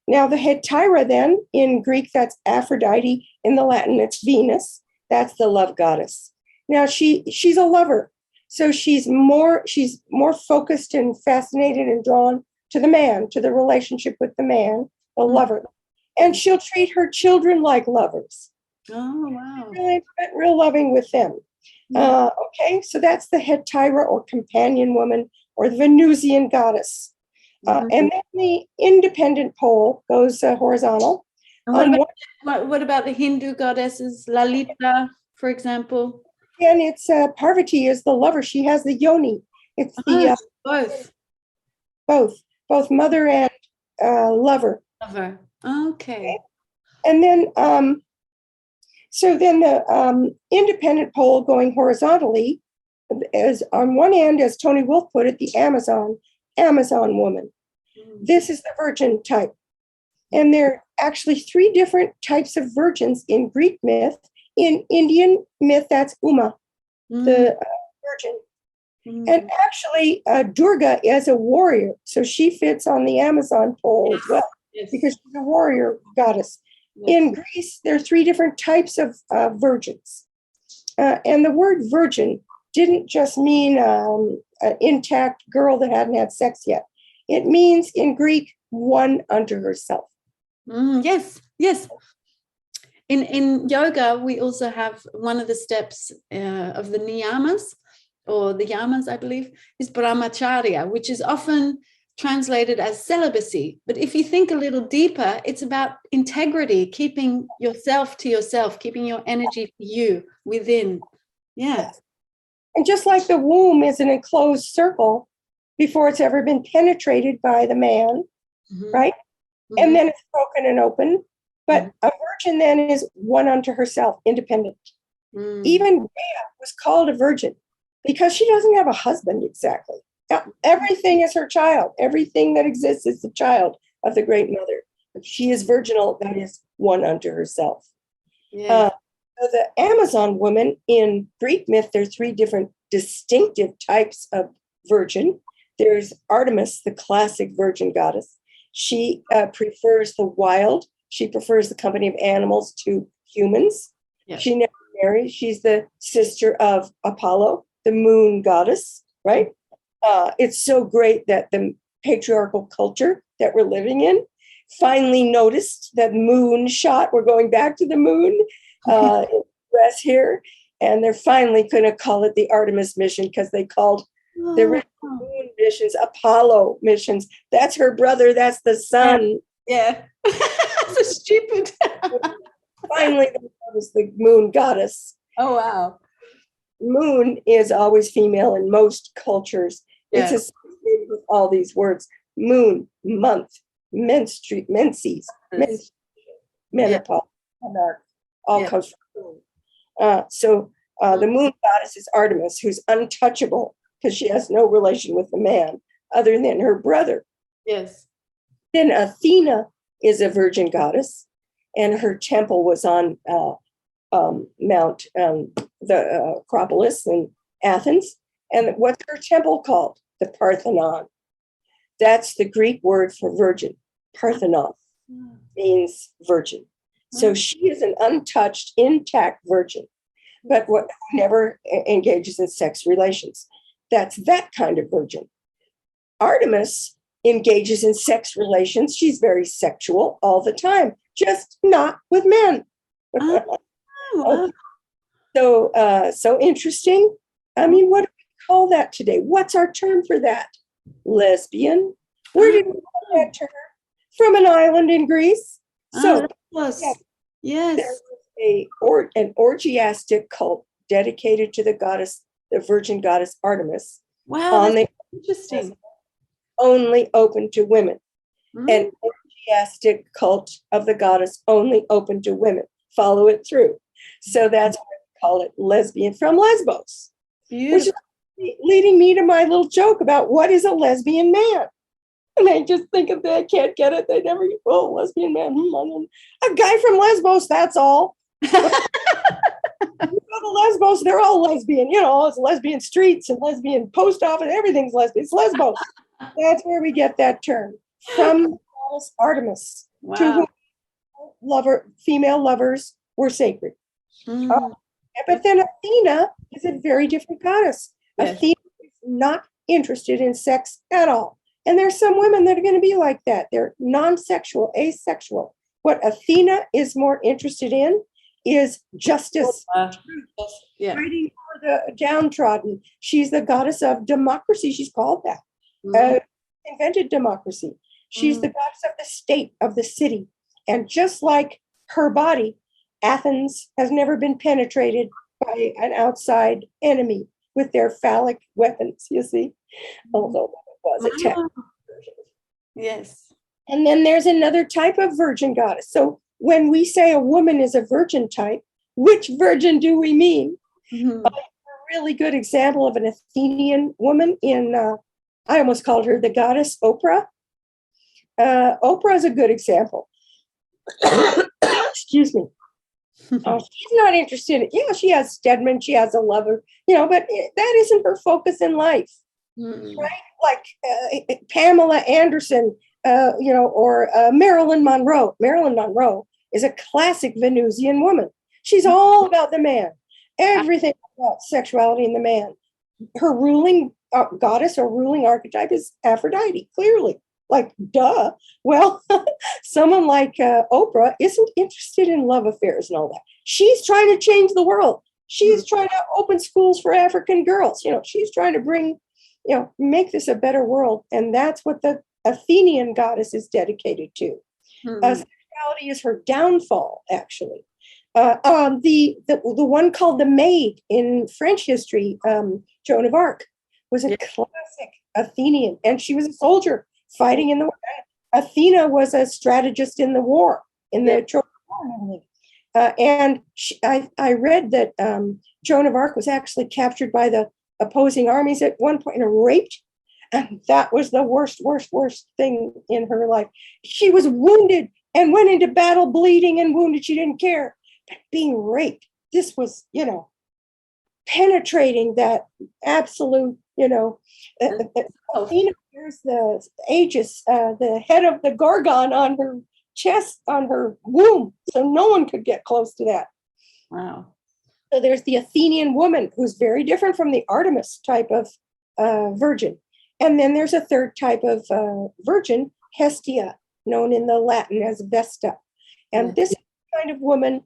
Now the Hetaira then, in Greek, that's Aphrodite. In the Latin, it's Venus. That's the love goddess. Now she's a lover. So she's more focused and fascinated and drawn to the man, to the relationship with the man, the lover. And she'll treat her children like lovers. Oh, wow. Real loving with them. Okay, so that's the Hetaira or companion woman or the Venusian goddess. And then the independent pole goes horizontal. What about the Hindu goddesses, Lalita, for example? And it's Parvati is the lover. She has the yoni. It's the both mother and lover. Lover. Okay. And then so then the independent pole going horizontally is on one end, as Tony Wolfe put it, the Amazon woman. This is the virgin type. And there are actually 3 different types of virgins in Greek myth. In Indian myth, that's Uma, the virgin. And actually, Durga is a warrior. So she fits on the Amazon pole as well, because she's a warrior goddess. In Greece, there are 3 different types of virgins. And the word virgin didn't just mean an intact girl that hadn't had sex yet. It means in Greek, one unto herself. Yes. In yoga, we also have one of the steps of the niyamas, or the yamas, I believe, is brahmacharya, which is often translated as celibacy. But if you think a little deeper, it's about integrity, keeping yourself to yourself, keeping your energy for you within. Yeah. And just like the womb is an enclosed circle before it's ever been penetrated by the man, right? And then it's broken and open. But a virgin then is one unto herself, independent. Even Gaia was called a virgin because she doesn't have a husband exactly. Everything is her child. Everything that exists is the child of the great mother. But she is virginal, that is one unto herself. So the Amazon woman in Greek myth, there are 3 different distinctive types of virgin. There's Artemis, the classic virgin goddess. She prefers the wild. She prefers the company of animals to humans. She never marries. She's the sister of Apollo, the moon goddess, right? It's so great that the patriarchal culture that we're living in finally noticed that moon shot. We're going back to the moon dress here. And they're finally going to call it the Artemis mission because they called the moon missions Apollo missions. That's her brother. That's the sun. Yeah. So stupid. Finally, they noticed the moon goddess. Oh, wow. Moon is always female in most cultures. It's associated with all these words: moon, month, menses, menopause, all comes from moon. So the moon goddess is Artemis, who's untouchable because she has no relation with the man other than her brother. Yes. Then Athena is a virgin goddess, and her temple was on Mount, the Acropolis in Athens. And what's her temple called? The Parthenon. That's the Greek word for virgin. Parthenon means virgin. So she is an untouched, intact virgin, but what never engages in sex relations. That's that kind of virgin. Artemis engages in sex relations. She's very sexual all the time, just not with men. So interesting. I mean, what do we call that today? What's our term for that? Lesbian. Where did we call that term? From an island in Greece. So yes. there was an orgiastic cult dedicated to the goddess, the virgin goddess Artemis. Wow, that's interesting. Only open to women. An orgiastic cult of the goddess only open to women. Follow it through. So that's why we call it lesbian from Lesbos. Beautiful. Which is leading me to my little joke about what is a lesbian man. And they just think of that, can't get it. They never, lesbian man. A guy from Lesbos, that's all. You go to Lesbos, they're all lesbian. It's lesbian streets and lesbian post office. Everything's lesbian. It's Lesbos. That's where we get that term. From the goddess Artemis, to whom female lovers were sacred. But then Athena is a very different goddess. Yes. Athena is not interested in sex at all. And there's some women that are going to be like that. They're non-sexual, asexual. What Athena is more interested in is justice, fighting for the downtrodden. She's the goddess of democracy. She's called that. Invented democracy. She's the goddess of the state, of the city. And just like her body, Athens has never been penetrated by an outside enemy with their phallic weapons, you see? Although it was a tech version. Yes. And then there's another type of virgin goddess. So when we say a woman is a virgin type, which virgin do we mean? A really good example of an Athenian woman in, I almost called her the goddess Oprah. Oprah is a good example. Excuse me. She's not interested in, she has Stedman, she has a lover, but that isn't her focus in life, right? Like Pamela Anderson, or Marilyn Monroe. Marilyn Monroe is a classic Venusian woman. She's all about the man, everything about sexuality in the man. Her ruling goddess or ruling archetype is Aphrodite, clearly. Like, duh. Well, someone like Oprah isn't interested in love affairs and all that. She's trying to change the world. She's trying to open schools for African girls. She's trying to bring, make this a better world. And that's what the Athenian goddess is dedicated to. Sexuality is her downfall, actually. The one called the Maid in French history, Joan of Arc, was a classic Athenian, and she was a soldier fighting in the war. Athena was a strategist in the war, in the Trojan War. And I read that Joan of Arc was actually captured by the opposing armies at one point and raped. And that was the worst thing in her life. She was wounded and went into battle bleeding and wounded. She didn't care. But being raped, this was, penetrating that absolute, Athena wears the Aegis, the head of the Gorgon on her chest, on her womb, so no one could get close to that. Wow. So there's the Athenian woman, who's very different from the Artemis type of virgin. And then there's a third type of virgin, Hestia, known in the Latin as Vesta. And this kind of woman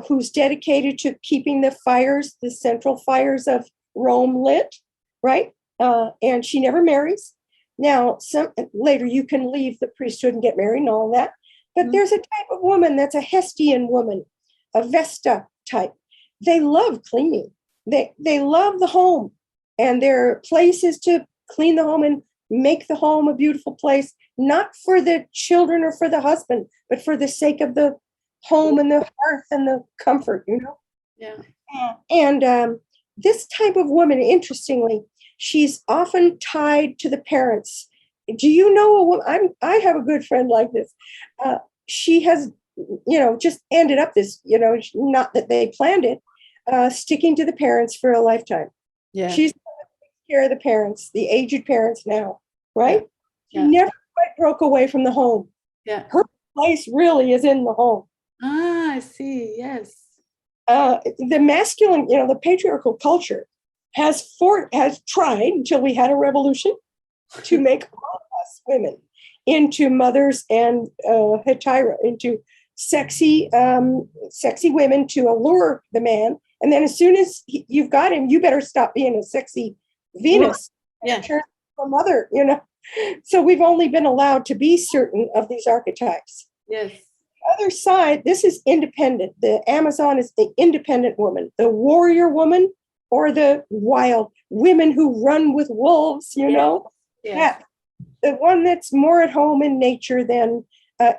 who's dedicated to keeping the fires, the central fires of Rome lit, right? And she never marries. Now, later you can leave the priesthood and get married and all that. But there's a type of woman that's a Hestian woman, a Vesta type. They love cleaning. They love the home. And their place is to clean the home and make the home a beautiful place, not for the children or for the husband, but for the sake of the home and the hearth and the comfort, Yeah. And this type of woman, interestingly, she's often tied to the parents. Do you know a woman? I have a good friend like this. She has, just ended up this, not that they planned it, sticking to the parents for a lifetime. Yeah. She's taking care of the parents, the aged parents now, right? Yeah. She never quite broke away from the home. Yeah. Her place really is in the home. Ah, I see. Yes. The masculine, the patriarchal culture has tried, until we had a revolution, to make all of us women into mothers and hetaira, into sexy women to allure the man. And then as soon as you've got him, you better stop being a sexy Venus. Yeah. Turn to a mother, So we've only been allowed to be certain of these archetypes. Yes. other side, this is independent. The Amazon is the independent woman, the warrior woman, or the wild women who run with wolves, you know? Yeah. The one that's more at home in nature than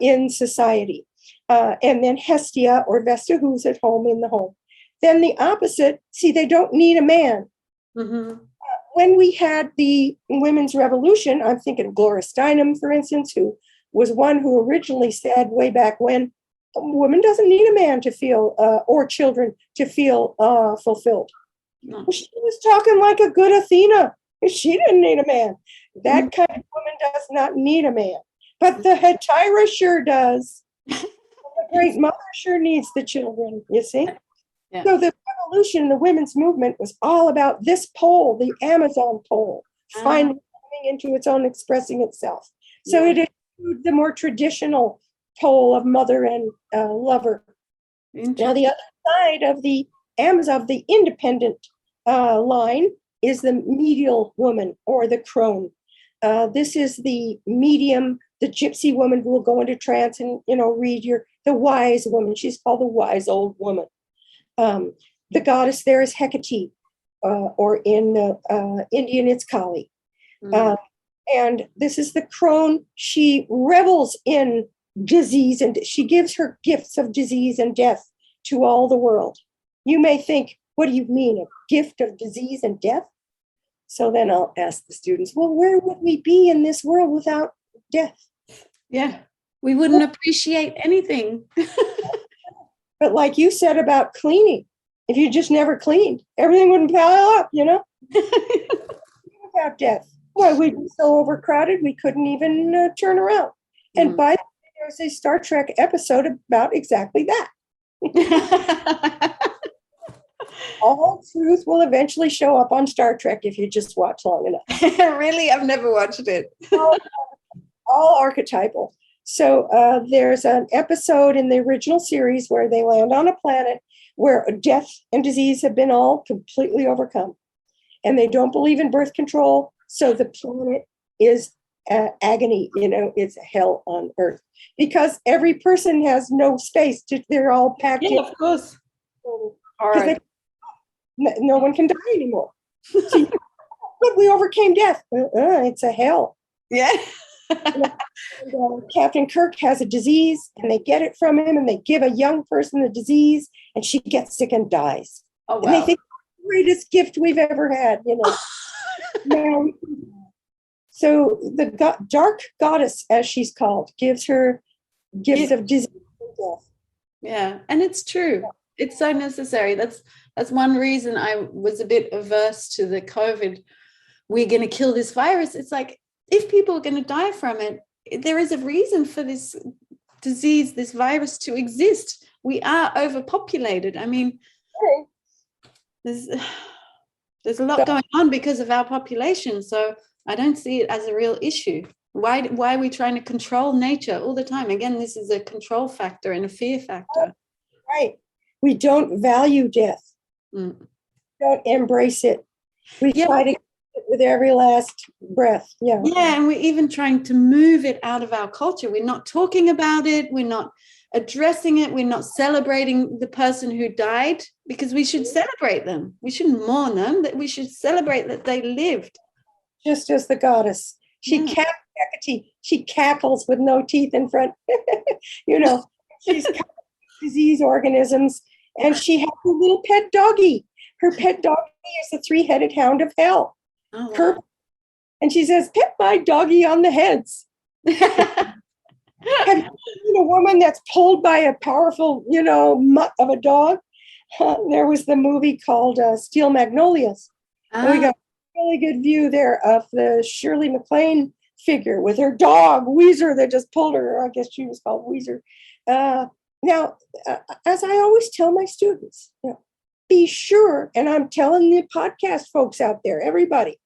in society. And then Hestia or Vesta, who's at home in the home. Then the opposite, see, they don't need a man. Mm-hmm. When we had the women's revolution, I'm thinking of Gloria Steinem, for instance, who was one who originally said way back when, a woman doesn't need a man to feel, or children to feel fulfilled. No. Well, she was talking like a good Athena. She didn't need a man. That kind of woman does not need a man. But the Hetira sure does. The Great Mother sure needs the children, you see? Yeah. So the revolution, the women's movement was all about this pole, the Amazon pole, finally coming into its own, expressing itself. So it includes the more traditional pole of mother and lover. Now the other side of the Amazon, of the independent line, is the medial woman or the crone. This is the medium, the gypsy woman who will go into trance and, read the wise woman. She's called the wise old woman. The goddess there is Hecate, or in Indian, it's Kali. And this is the crone. She revels in disease and she gives her gifts of disease and death to all the world. You may think, what do you mean, a gift of disease and death? So then I'll ask the students, well, where would we be in this world without death? Yeah, we wouldn't appreciate anything. But like you said about cleaning, if you just never cleaned, everything wouldn't pile up, without death. Why, we'd be so overcrowded, we couldn't even turn around. And by the way, there's a Star Trek episode about exactly that. All truth will eventually show up on Star Trek if you just watch long enough. Really? I've never watched it. all archetypal. So there's an episode in the original series where they land on a planet where death and disease have been all completely overcome. And they don't believe in birth control. So the planet is agony, it's hell on earth. Because every person has no space. They're all packed in. Of course. All right. No one can die anymore. So, but we overcame death. It's a hell. Yeah. Captain Kirk has a disease and they get it from him and they give a young person the disease and she gets sick and dies. Oh, wow. And they think it's the greatest gift we've ever had, Now, so the dark goddess, as she's called, gives her gifts of disease and death. Yeah, and it's true. It's so necessary. That's one reason I was a bit averse to the COVID. We're going to kill this virus. It's like, if people are going to die from it, there is a reason for this disease, this virus to exist. We are overpopulated. I mean, there's a lot going on because of our population. So I don't see it as a real issue. Why are we trying to control nature all the time? Again, this is a control factor and a fear factor. Right. We don't value death. Don't embrace it. We try to with every last breath. Yeah, and we're even trying to move it out of our culture. We're not talking about it. We're not addressing it. We're not celebrating the person who died, because we should celebrate them. We shouldn't mourn them. That we should celebrate that they lived. Just as the goddess, she she cackles with no teeth in front. She's disease organisms, and she has a little pet doggy. Her pet doggy is the three-headed hound of hell. Oh, wow. And she says, "Pet my doggy on the heads." Have you seen a woman that's pulled by a powerful, mutt of a dog? There was the movie called Steel Magnolias. And we got a really good view there of the Shirley MacLaine figure with her dog, Weezer, that just pulled her. I guess she was called Weezer. Now, as I always tell my students, be sure, and I'm telling the podcast folks out there, everybody,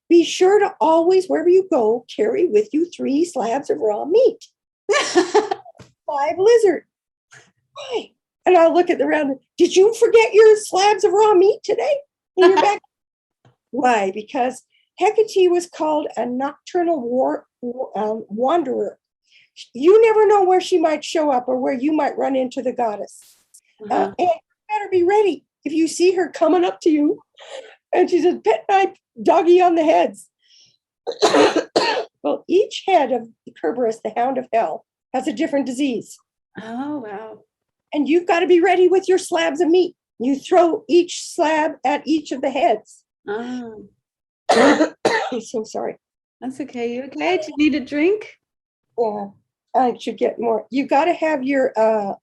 be sure to always, wherever you go, carry with you 3 slabs of raw meat. 5 lizard. Why? And I'll look at the round. Did you forget your slabs of raw meat today in your back? Why? Because Hecate was called a nocturnal wanderer. You never know where she might show up or where you might run into the goddess. And you better be ready. If you see her coming up to you and she says, pet my doggy on the heads. Well, each head of Kerberos, the hound of hell, has a different disease. Oh, wow. And you've got to be ready with your slabs of meat. You throw each slab at each of the heads. Oh. I'm so sorry. That's okay. You okay? Do you need a drink? Yeah, I should get more. You got to have your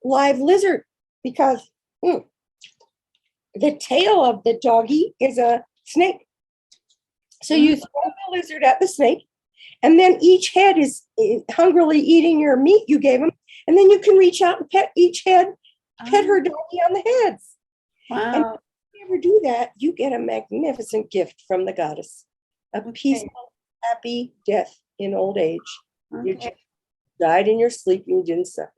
live lizard, because the tail of the doggy is a snake. So you throw the lizard at the snake, and then each head is hungrily eating your meat you gave them. And then you can reach out and pet each head, pet her doggy on the heads. Wow. And if you ever do that, you get a magnificent gift from the goddess. A peaceful, happy death in old age. You just died in your sleep and you didn't suffer.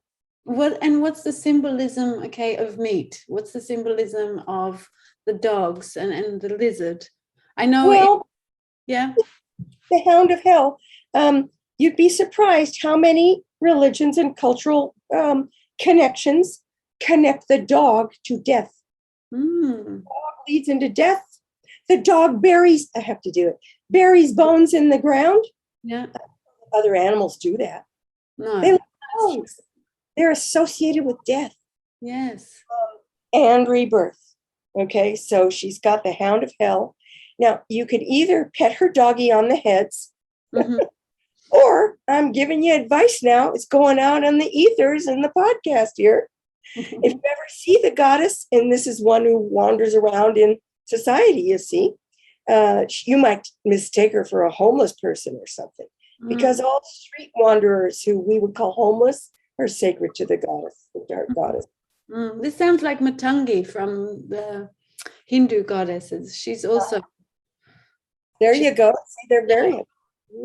What's the symbolism, of meat? What's the symbolism of the dogs and the lizard? I know. The hound of hell. You'd be surprised how many religions and cultural connections connect the dog to death. The dog leads into death. The dog buries bones in the ground. Yeah. Other animals do that. No. They bones. They're associated with death. Yes. And rebirth. Okay, so she's got the hound of hell. Now, you could either pet her doggy on the heads, or I'm giving you advice now. It's going out on the ethers and the podcast here. If you ever see the goddess, and this is one who wanders around in society, you see, you might mistake her for a homeless person or something, because all street wanderers who we would call homeless are sacred to the goddess, the dark goddess. This sounds like Matangi from the Hindu goddesses. She's also... There you go. See, they're variant.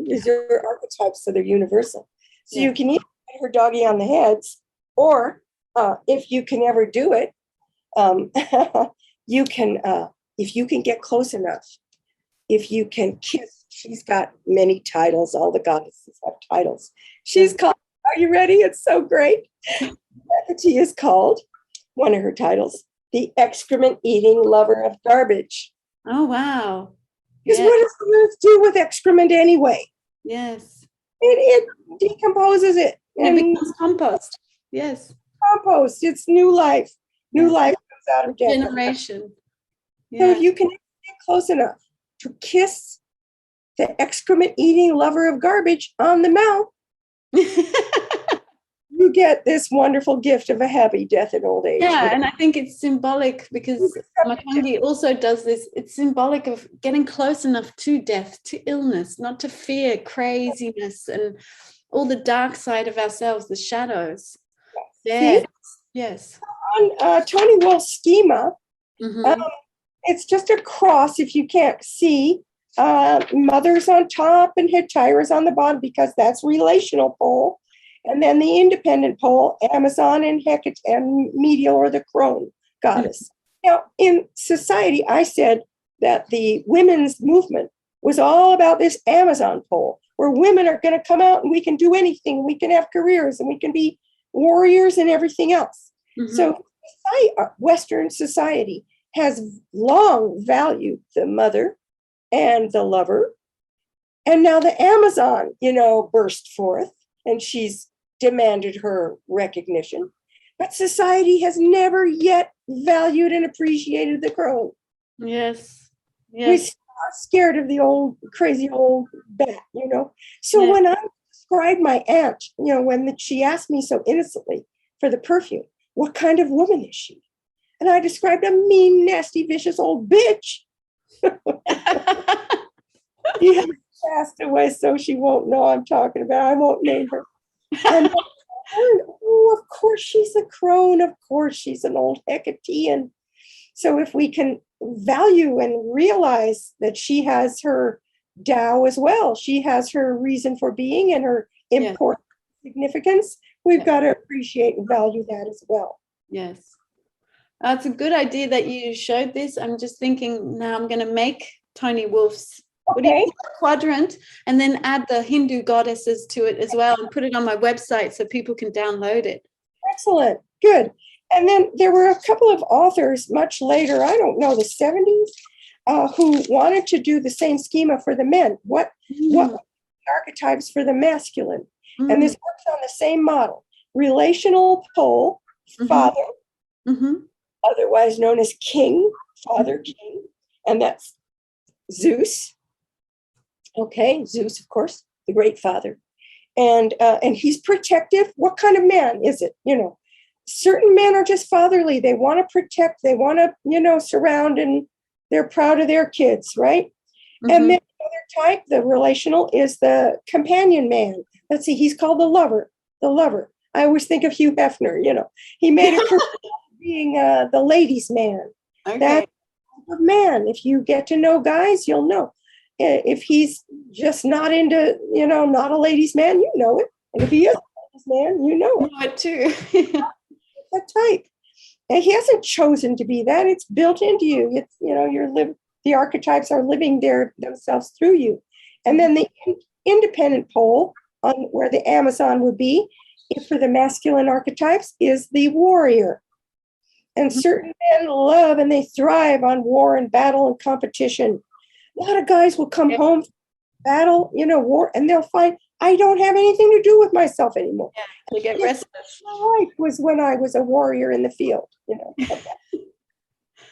These are archetypes, so they're universal. So you can either put her doggy on the heads, or if you can ever do it, you can, if you can get close enough, if you can kiss. She's got many titles. All the goddesses have titles. She's called, are you ready? It's so great. She is called, one of her titles, the excrement-eating lover of garbage. Oh, wow. Because what does the earth do with excrement anyway? Yes. It decomposes it. It becomes compost. Yes. Compost. It's new life. New life comes out of death. Generation. So if you can get close enough to kiss the excrement-eating lover of garbage on the mouth, you get this wonderful gift of a happy death in old age. Yeah, and I think it's symbolic because Matangi also does this. It's symbolic of getting close enough to death, to illness, not to fear, craziness, and all the dark side of ourselves, the shadows. See? Yes. On Tony Wolf's schema, it's just a cross, if you can't see. Mother's on top and Hetaira's on the bottom, because that's relational pole. And then the independent pole, Amazon and Hecate and Medial, or the crone goddess. Now, in society, I said that the women's movement was all about this Amazon pole, where women are going to come out and we can do anything. We can have careers and we can be warriors and everything else. So Western society has long valued the mother and the lover. And now the Amazon, burst forth, and she's demanded her recognition. But society has never yet valued and appreciated the crone. Yes. We are scared of the crazy old bat, So when I described my aunt, when she asked me so innocently for the perfume, what kind of woman is she? And I described a mean, nasty, vicious old bitch. She has passed away, so she won't know I'm talking about. I won't name her. And of course she's a crone. Of course she's an old Hecatean. So if we can value and realize that she has her Tao as well, she has her reason for being and her important significance, we've got to appreciate and value that as well. Yes. It's a good idea that you showed this. I'm just thinking now I'm going to make Tony Wolf's What do you Okay. call it? Quadrant, and then add the Hindu goddesses to it as well, and put it on my website so people can download it. Excellent. Good. And then there were a couple of authors much later, I don't know, the 70s, who wanted to do the same schema for the men. What archetypes for the masculine? And this works on the same model. Relational pole, father, otherwise known as king, father, king, and that's Zeus. Okay, Zeus, of course, the great father. And he's protective. What kind of man is it? You know, certain men are just fatherly. They want to protect, they want to, you know, surround, and they're proud of their kids, right? And then the other type, the relational, is the companion man. Let's see, he's called the lover. The lover. I always think of Hugh Hefner, you know. He made it for being the ladies' man. Okay. That's the type of man. If you get to know guys, you'll know. If he's just not into, you know, not a ladies' man, you know it. And if he is a ladies' man, you know it. Know it too. That type. And he hasn't chosen to be that. It's built into you. It's, you know, the archetypes are living themselves through you. And then the independent pole, on where the Amazon would be, if for the masculine archetypes, is the warrior. And certain men love and they thrive on war and battle and competition. A lot of guys will come home from battle, you know, war, and they'll find, I don't have anything to do with myself anymore. Yeah, they get restless. My life was when I was a warrior in the field, you know.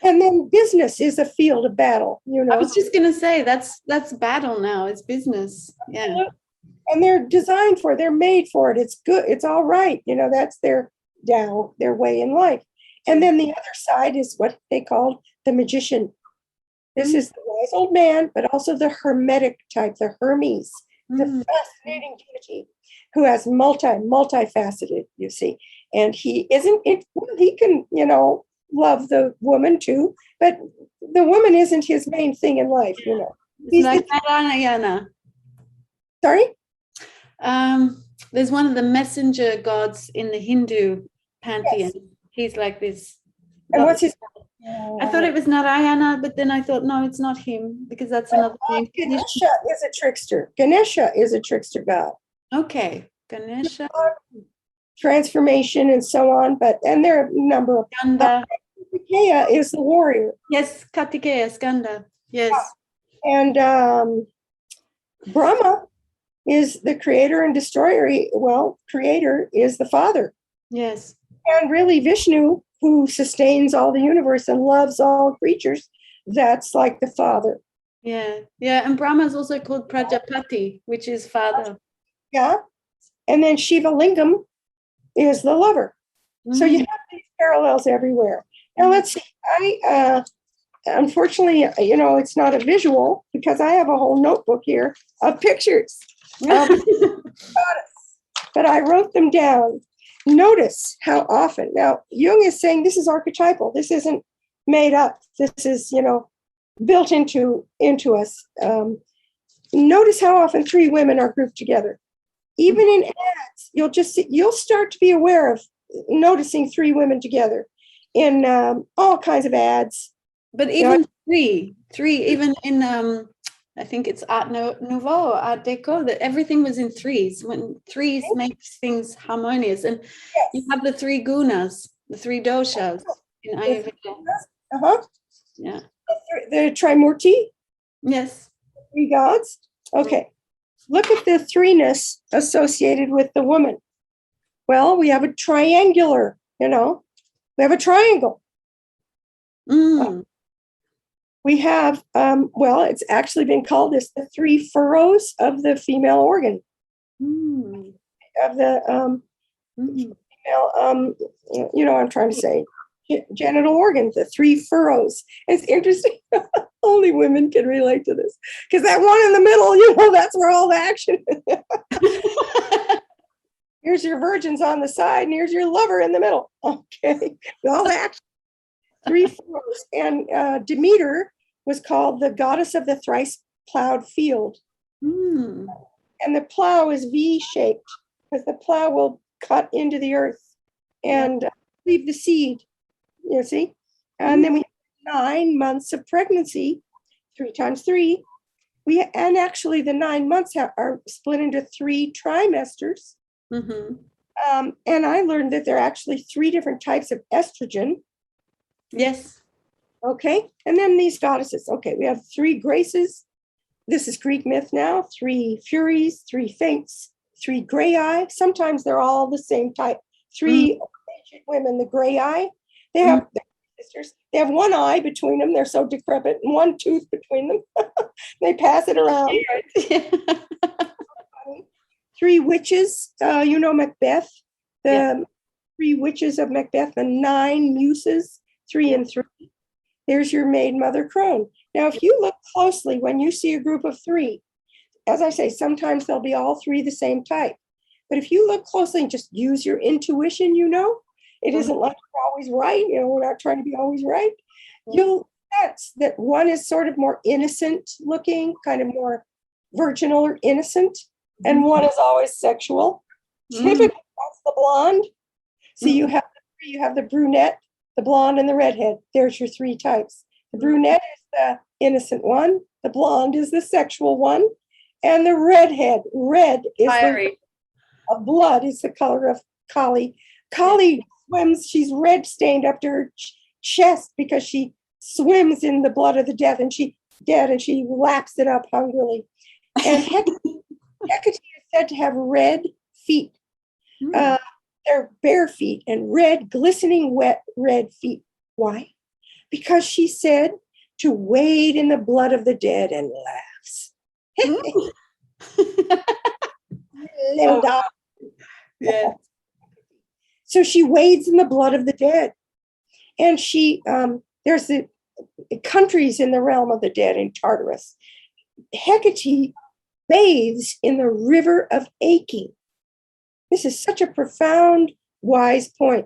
And then business is a field of battle, you know. I was just gonna say that's battle now. It's business. Yeah. And they're designed for it, they're made for it. It's good, it's all right. You know, that's their Tao, their way in life. And then the other side is what they called the magician. This is the wise old man, but also the hermetic type, the Hermes, the fascinating deity who has multifaceted, you see. And he can, you know, love the woman too, but the woman isn't his main thing in life, you know. It's like Narayana. Sorry? There's one of the messenger gods in the Hindu pantheon. Yes. He's like this. And what's his? I thought it was Narayana, but then I thought, no, it's not him, because that's another name. Ganesha is a trickster. Ganesha is a trickster god. Okay, Ganesha. Transformation and so on, and there are a number of. Skanda. Kartikeya is the warrior. Yes, Kartikeya, Skanda. Yes. And Brahma is the creator and destroyer. Well, creator is the father. Yes. And really Vishnu, who sustains all the universe and loves all creatures, that's like the father. Yeah. Yeah. And Brahma is also called Prajapati, which is father. Yeah. And then Shiva Lingam is the lover. So you have these parallels everywhere. Now let's see. I unfortunately, you know, it's not a visual because I have a whole notebook here of pictures of goddess, but I wrote them down. Notice how often. Now Jung is saying this is archetypal. This isn't made up. This is, you know, built into us. Notice how often three women are grouped together. Even in ads, you'll start to be aware of noticing three women together in all kinds of ads. But even three, even in I think it's Art Nouveau, Art Deco, that everything was in threes. When threes makes things harmonious, and you have the three gunas, the three doshas in Ayurveda. Yeah. The Trimurti. Yes. Three gods. Okay. Look at the threeness associated with the woman. Well, we have a triangular, you know, we have a triangle. We have, well, it's actually been called this, the three furrows of the female organ. Of the female, you know what I'm trying to say, genital organ, the three furrows. It's interesting. Only women can relate to this because that one in the middle, you know, that's where all the action is. Here's your virgins on the side, and here's your lover in the middle. Okay, all the action. Three furrows. And Demeter was called the goddess of the thrice plowed field. And the plow is V-shaped because the plow will cut into the earth and leave the seed, you see. And then we have 9 months of pregnancy, 3 times 3. And actually the 9 months are split into 3 trimesters. Mm-hmm. And I learned that there are actually 3 different types of estrogen. Yes. Okay. And then these goddesses. Okay. We have 3 graces. This is Greek myth now. 3 furies, 3 fates, 3 gray eye. Sometimes they're all the same type. 3 ancient women, the gray eye. They have sisters. They have 1 eye between them. They're so decrepit, and 1 tooth between them. They pass it around. 3 witches. Macbeth. The 3 witches of Macbeth. The 9 muses. 3 and 3. There's your maid mother crone. Now, if you look closely, when you see a group of 3, as I say, sometimes they'll be all 3 the same type. But if you look closely and just use your intuition, it isn't like you're always right. We're not trying to be always right. You'll sense that one is sort of more innocent looking, kind of more virginal or innocent, and one is always sexual. Typically, that's the blonde. So you have the brunette, the blonde, and the redhead. There's your 3 types. The brunette is the innocent one. The blonde is the sexual one. And the red is fiery. Of blood is the color of Kali. Kali swims, she's red stained up to her chest because she swims in the blood of the dead and she laps it up hungrily. And Hecate is said to have red feet. They're bare feet and red, glistening, wet red feet. Why? Because she said to wade in the blood of the dead and laughs. Little dog. Yeah. So she wades in the blood of the dead. And there's the countries in the realm of the dead in Tartarus. Hecate bathes in the river of aching. This is such a profound, wise point.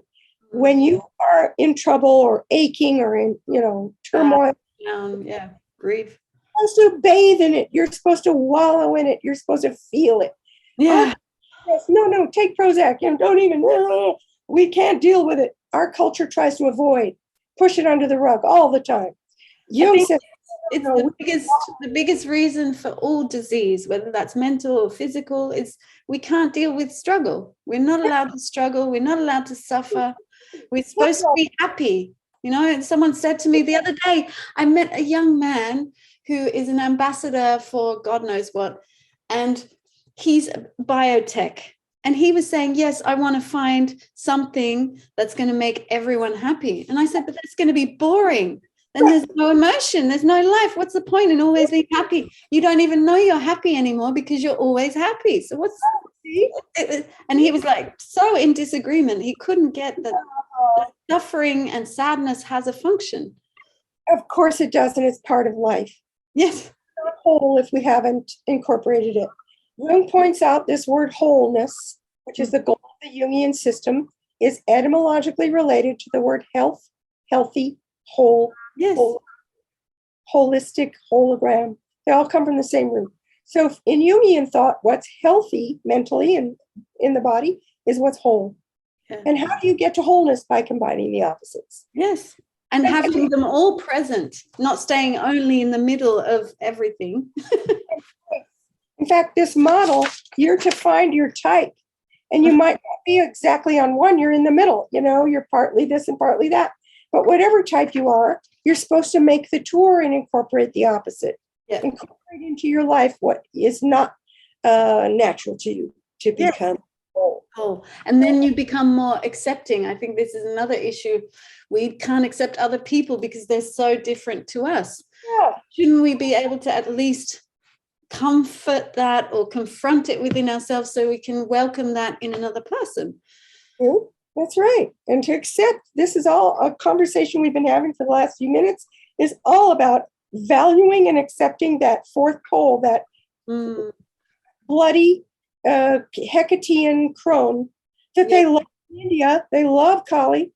When you are in trouble or aching or in, turmoil, grief. You're supposed to bathe in it. You're supposed to wallow in it. You're supposed to feel it. Yeah. No, take Prozac. Don't even, we can't deal with it. Our culture tries to avoid, push it under the rug all the time. Jung said, it's the biggest reason for all disease, whether that's mental or physical, is we can't deal with struggle. We're not allowed to struggle. We're not allowed to suffer. We're supposed to be happy. Someone said to me the other day, I met a young man who is an ambassador for God knows what, and he's biotech. And he was saying, yes, I want to find something that's going to make everyone happy. And I said, but that's going to be boring. Then there's no emotion. There's no life. What's the point in always being happy? You don't even know you're happy anymore because you're always happy. So what's it? And he was like so in disagreement. He couldn't get that suffering and sadness has a function. Of course it does, and it's part of life. Yes. It's not whole if we haven't incorporated it. Jung points out this word wholeness, which is the goal of the Jungian system, is etymologically related to the word health, healthy, whole, holistic, hologram. They all come from the same root. So in Jungian thought, what's healthy mentally and in the body is what's whole. Yeah. And how do you get to wholeness? By combining the opposites. Yes. And having them all present, not staying only in the middle of everything. In fact, this model, you're to find your type. And you might not be exactly on one, you're in the middle. You're partly this and partly that. But whatever type you are, you're supposed to make the tour and incorporate the opposite. Yeah. Incorporate into your life what is not natural to you to become whole. And then you become more accepting. I think this is another issue. We can't accept other people because they're so different to us. Yeah. Shouldn't we be able to at least comfort that or confront it within ourselves so we can welcome that in another person? That's right. And to accept, this is all a conversation we've been having for the last few minutes, is all about valuing and accepting that fourth pole, that bloody Hecatean crone that they love in India. They love Kali.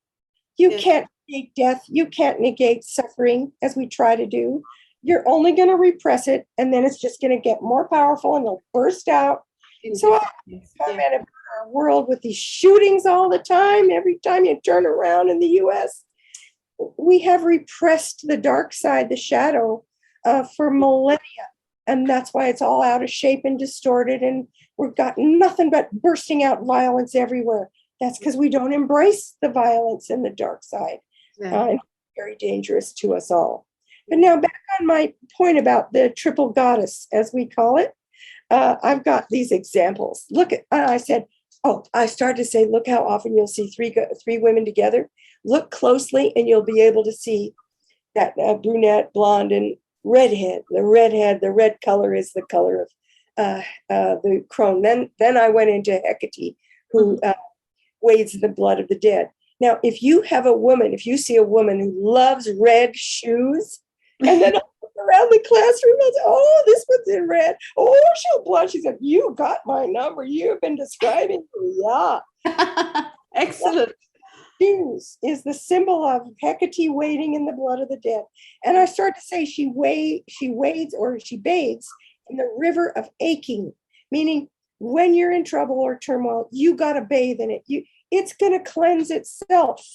You can't negate death. You can't negate suffering as we try to do. You're only going to repress it, and then it's just going to get more powerful and it'll burst out. So I comment about our world with these shootings all the time. Every time you turn around in the U.S., we have repressed the dark side, the shadow, for millennia. And that's why it's all out of shape and distorted. And we've got nothing but bursting out violence everywhere. That's because we don't embrace the violence and the dark side. Yeah. It's very dangerous to us all. But now back on my point about the triple goddess, as we call it, I've got these examples. Look at, I said, I started to say, look how often you'll see three women together. Look closely and you'll be able to see that brunette, blonde, and redhead. The red color is the color of the crone. Then I went into Hecate, who wades the blood of the dead. Now, if you see a woman who loves red shoes, and then around the classroom, I say, this one's in red. She'll blush. She said, you got my number. You've been describing me. Yeah. Excellent. Shoes is the symbol of Hecate wading in the blood of the dead. And I start to say she wades or she bathes in the river of aching, meaning when you're in trouble or turmoil, you got to bathe in it. It's going to cleanse itself.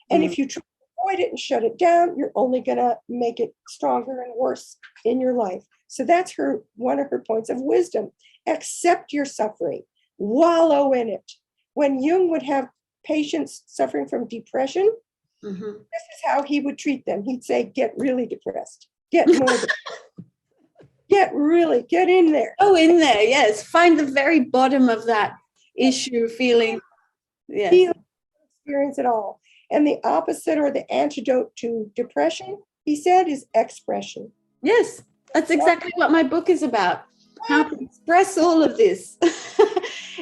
And if you try to avoid it and shut it down, you're only going to make it stronger and worse in your life. So that's one of her points of wisdom. Accept your suffering, wallow in it. When Jung would have patients suffering from depression, this is how he would treat them. He'd say, get really depressed, get more depressed. Get in there. Oh, in there, yes. Find the very bottom of that issue, feeling. Yes. Experience it all. And the opposite or the antidote to depression, he said, is expression. Yes, that's exactly what my book is about. How to express all of this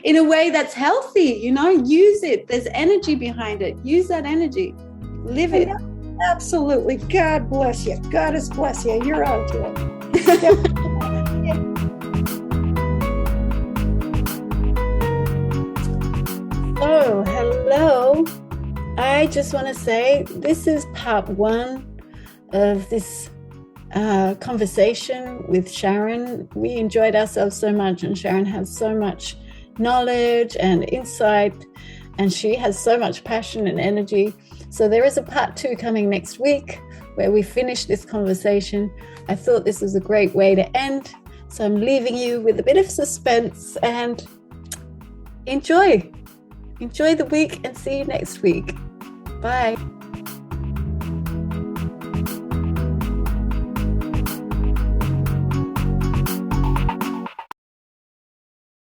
in a way that's healthy, use it. There's energy behind it. Use that energy. Live it. Absolutely. God bless you. Goddess bless you. You're on to it. Oh, hello. I just want to say this is part 1 of this conversation with Sharon. We enjoyed ourselves so much, and Sharon has so much knowledge and insight, and she has so much passion and energy. So there is a part 2 coming next week where we finish this conversation. I thought this was a great way to end, so I'm leaving you with a bit of suspense, and enjoy the week and see you next week. Bye.